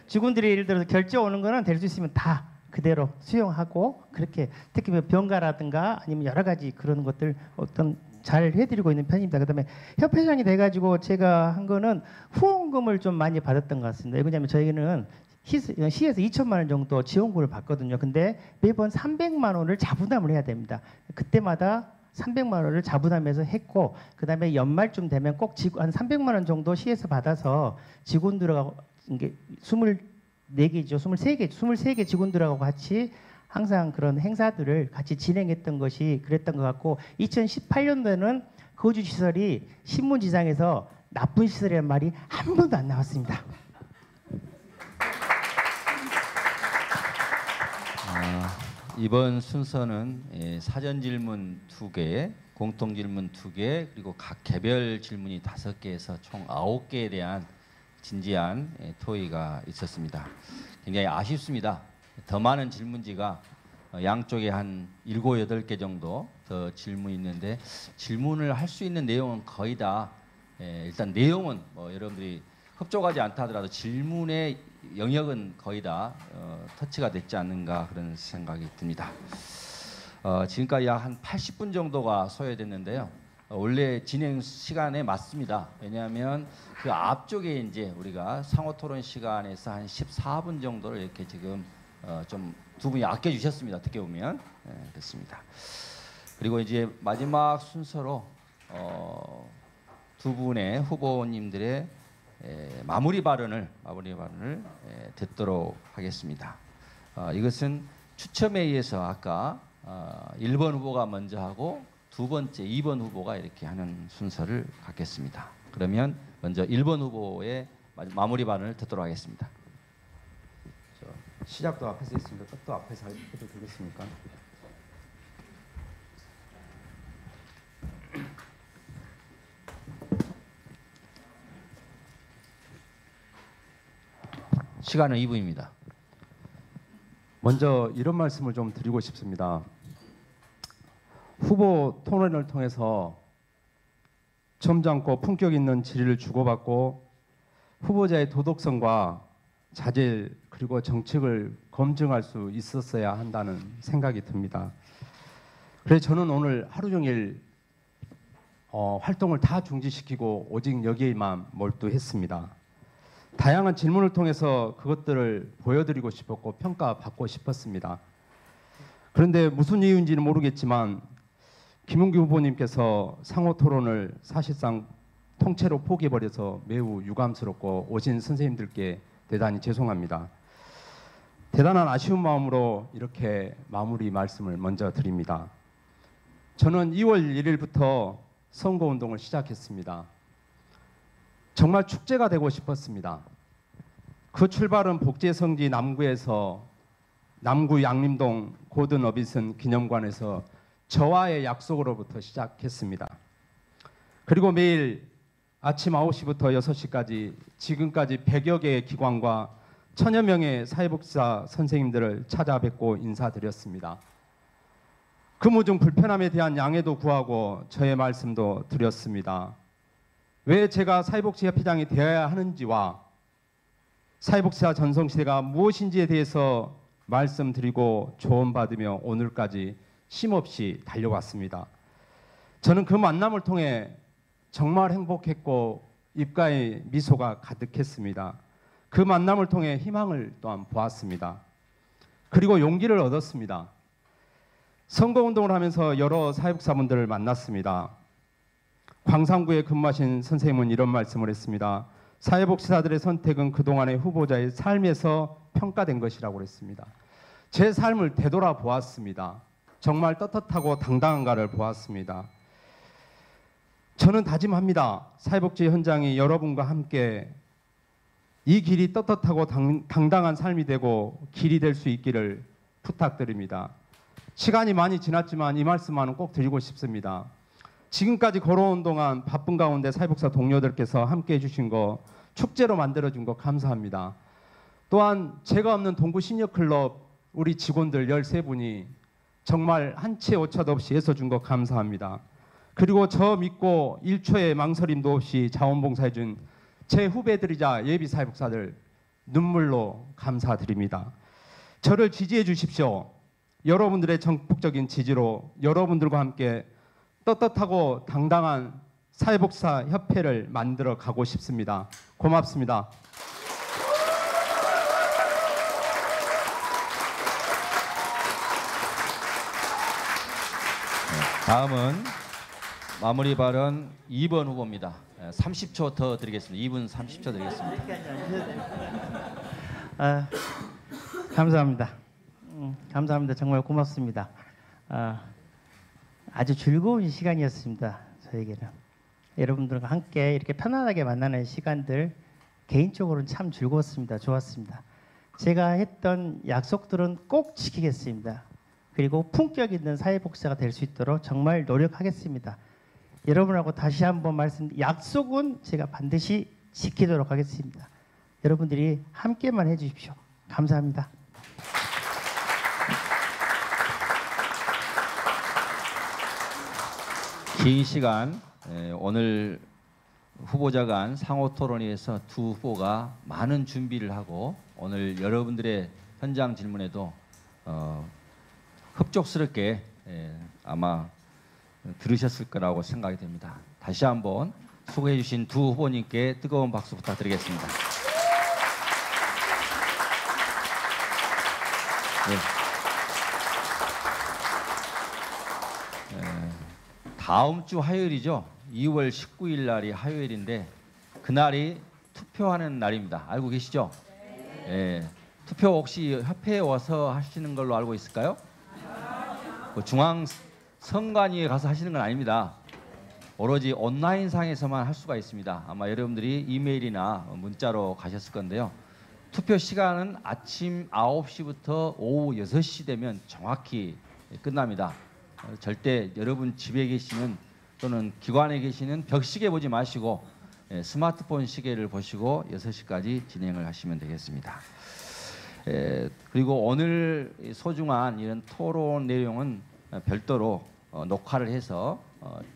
직원들이 예를 들어서 결제 오는 거는 될 수 있으면 다 그대로 수용하고, 그렇게 특히 병가라든가 아니면 여러 가지 그런 것들 잘 해드리고 있는 편입니다. 그다음에 협회장이 돼가지고 제가 한 거는 후원금을 좀 많이 받았던 것 같습니다. 왜냐하면 저희는 시에서 2천만 원 정도 지원금을 받거든요. 근데 매번 300만 원을 자부담을 해야 됩니다. 그때마다 300만 원을 자부담해서 했고, 그다음에 연말쯤 되면 꼭 한 300만 원 정도 시에서 받아서 직원들하고 이게 24개죠. 23개 직원들하고 같이 항상 그런 행사들을 같이 진행했던 것이 그랬던 것 같고 2018년도에는 거주시설이 신문지상에서 나쁜 시설이라는 말이 한 번도 안 나왔습니다. 이번 순서는 사전 질문 2개, 공통 질문 2개, 그리고 각 개별 질문이 5개에서 총 9개에 대한 진지한 토의가 있었습니다. 굉장히 아쉽습니다. 더 많은 질문지가 양쪽에 한 7, 8개 정도 더 질문이 있는데 질문을 할 수 있는 내용은 거의 다 일단 내용은 여러분들이 흡족하지 않다 하더라도 질문의 영역은 거의 다 터치가 됐지 않는가 그런 생각이 듭니다. 지금까지 약 한 80분 정도가 소요됐는데요. 원래 진행 시간에 맞습니다. 왜냐하면 그 앞쪽에 이제 우리가 상호 토론 시간에서 한 14분 정도를 이렇게 지금 좀 두 분이 아껴주셨습니다. 어떻게 보면 그렇습니다. 그리고 이제 마지막 순서로 두 분의 후보님들의 마무리 발언을 듣도록 하겠습니다. 이것은 추첨에 의해서 아까 1번 후보가 먼저 하고 두 번째 2번 후보가 이렇게 하는 순서를 갖겠습니다. 그러면 먼저 1번 후보의 마무리 발언을 듣도록 하겠습니다. 시작도 앞에서 있습니다. 끝도 앞에서 해도 되겠습니까? 시간은 2분입니다. 먼저 이런 말씀을 좀 드리고 싶습니다. 후보 토론을 통해서 점잖고 품격 있는 질의를 주고받고 후보자의 도덕성과 자질 그리고 정책을 검증할 수 있었어야 한다는 생각이 듭니다. 그래서 저는 오늘 하루 종일 활동을 다 중지시키고 오직 여기에만 몰두했습니다. 다양한 질문을 통해서 그것들을 보여드리고 싶었고 평가받고 싶었습니다. 그런데 무슨 이유인지는 모르겠지만 김용기 후보님께서 상호 토론을 사실상 통째로 포기해버려서 매우 유감스럽고 오신 선생님들께 대단히 죄송합니다. 대단한 아쉬운 마음으로 이렇게 마무리 말씀을 먼저 드립니다. 저는 2월 1일부터 선거운동을 시작했습니다. 정말 축제가 되고 싶었습니다. 그 출발은 복지의 성지 남구에서 남구 양림동 고든 어비슨 기념관에서 저와의 약속으로부터 시작했습니다. 그리고 매일 아침 9시부터 6시까지 지금까지 100여 개의 기관과 1000여 명의 사회복지사 선생님들을 찾아뵙고 인사드렸습니다. 근무 중 불편함에 대한 양해도 구하고 저의 말씀도 드렸습니다. 왜 제가 사회복지협회장이 되어야 하는지와 사회복지사 전성시대가 무엇인지에 대해서 말씀드리고 조언받으며 오늘까지 쉼없이 달려왔습니다. 저는 그 만남을 통해 정말 행복했고 입가에 미소가 가득했습니다. 그 만남을 통해 희망을 또한 보았습니다. 그리고 용기를 얻었습니다. 선거운동을 하면서 여러 사회복지사분들을 만났습니다. 광산구에 근무하신 선생님은 이런 말씀을 했습니다. 사회복지사들의 선택은 그동안의 후보자의 삶에서 평가된 것이라고 했습니다. 제 삶을 되돌아보았습니다. 정말 떳떳하고 당당한가를 보았습니다. 저는 다짐합니다. 사회복지 현장이 여러분과 함께 이 길이 떳떳하고 당당한 삶이 되고 길이 될 수 있기를 부탁드립니다. 시간이 많이 지났지만 이 말씀만은 꼭 드리고 싶습니다. 지금까지 걸어온 동안 바쁜 가운데 사회복지사 동료들께서 함께 해주신 거 축제로 만들어준 거 감사합니다. 또한 제가 없는 동구 시니어클럽 우리 직원들 13분이 정말 한치의 오차도 없이 애써준 거 감사합니다. 그리고 저 믿고 1초의 망설임도 없이 자원봉사해준 제 후배들이자 예비사회복사들 눈물로 감사드립니다. 저를 지지해 주십시오. 여러분들의 적극적인 지지로 여러분들과 함께 떳떳하고 당당한 사회복지사 협회를 만들어 가고 싶습니다. 고맙습니다. 다음은 마무리 발언 2번 후보입니다. 30초 더 드리겠습니다. 2분 30초 드리겠습니다. 감사합니다. 감사합니다. 정말 고맙습니다. 아주 즐거운 시간이었습니다. 저에게는 여러분들과 함께 이렇게 편안하게 만나는 시간들 개인적으로는 참 즐거웠습니다. 좋았습니다. 제가 했던 약속들은 꼭 지키겠습니다. 그리고 품격 있는 사회복지사가 될 수 있도록 정말 노력하겠습니다. 여러분하고 다시 한번 약속은 제가 반드시 지키도록 하겠습니다. 여러분들이 함께만 해주십시오. 감사합니다. 긴 시간 오늘 후보자 간 상호 토론회에서 두 후보가 많은 준비를 하고 오늘 여러분들의 현장 질문에도 흡족스럽게 아마 들으셨을 거라고 생각이 됩니다. 다시 한번 수고해 주신 두 후보님께 뜨거운 박수 부탁드리겠습니다. 다음 주 화요일이죠. 2월 19일 날이 화요일인데 그날이 투표하는 날입니다. 알고 계시죠? 네. 투표 혹시 협회에 와서 하시는 걸로 알고 있을까요? 중앙 선관위에 가서 하시는 건 아닙니다. 오로지 온라인상에서만 할 수가 있습니다. 아마 여러분들이 이메일이나 문자로 가셨을 건데요. 투표 시간은 아침 9시부터 오후 6시 되면 정확히 끝납니다. 절대 여러분 집에 계시는 또는 기관에 계시는 벽시계 보지 마시고 스마트폰 시계를 보시고 6시까지 진행을 하시면 되겠습니다. 그리고 오늘 소중한 이런 토론 내용은 별도로 녹화를 해서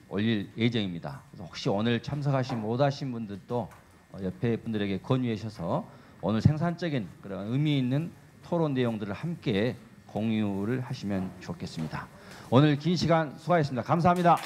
올릴 예정입니다. 혹시 오늘 참석하신 못하신 분들도 옆에 분들에게 권유해 주셔서 오늘 생산적인 그런 의미 있는 토론 내용들을 함께 공유를 하시면 좋겠습니다. 오늘 긴 시간 수고하셨습니다. 감사합니다.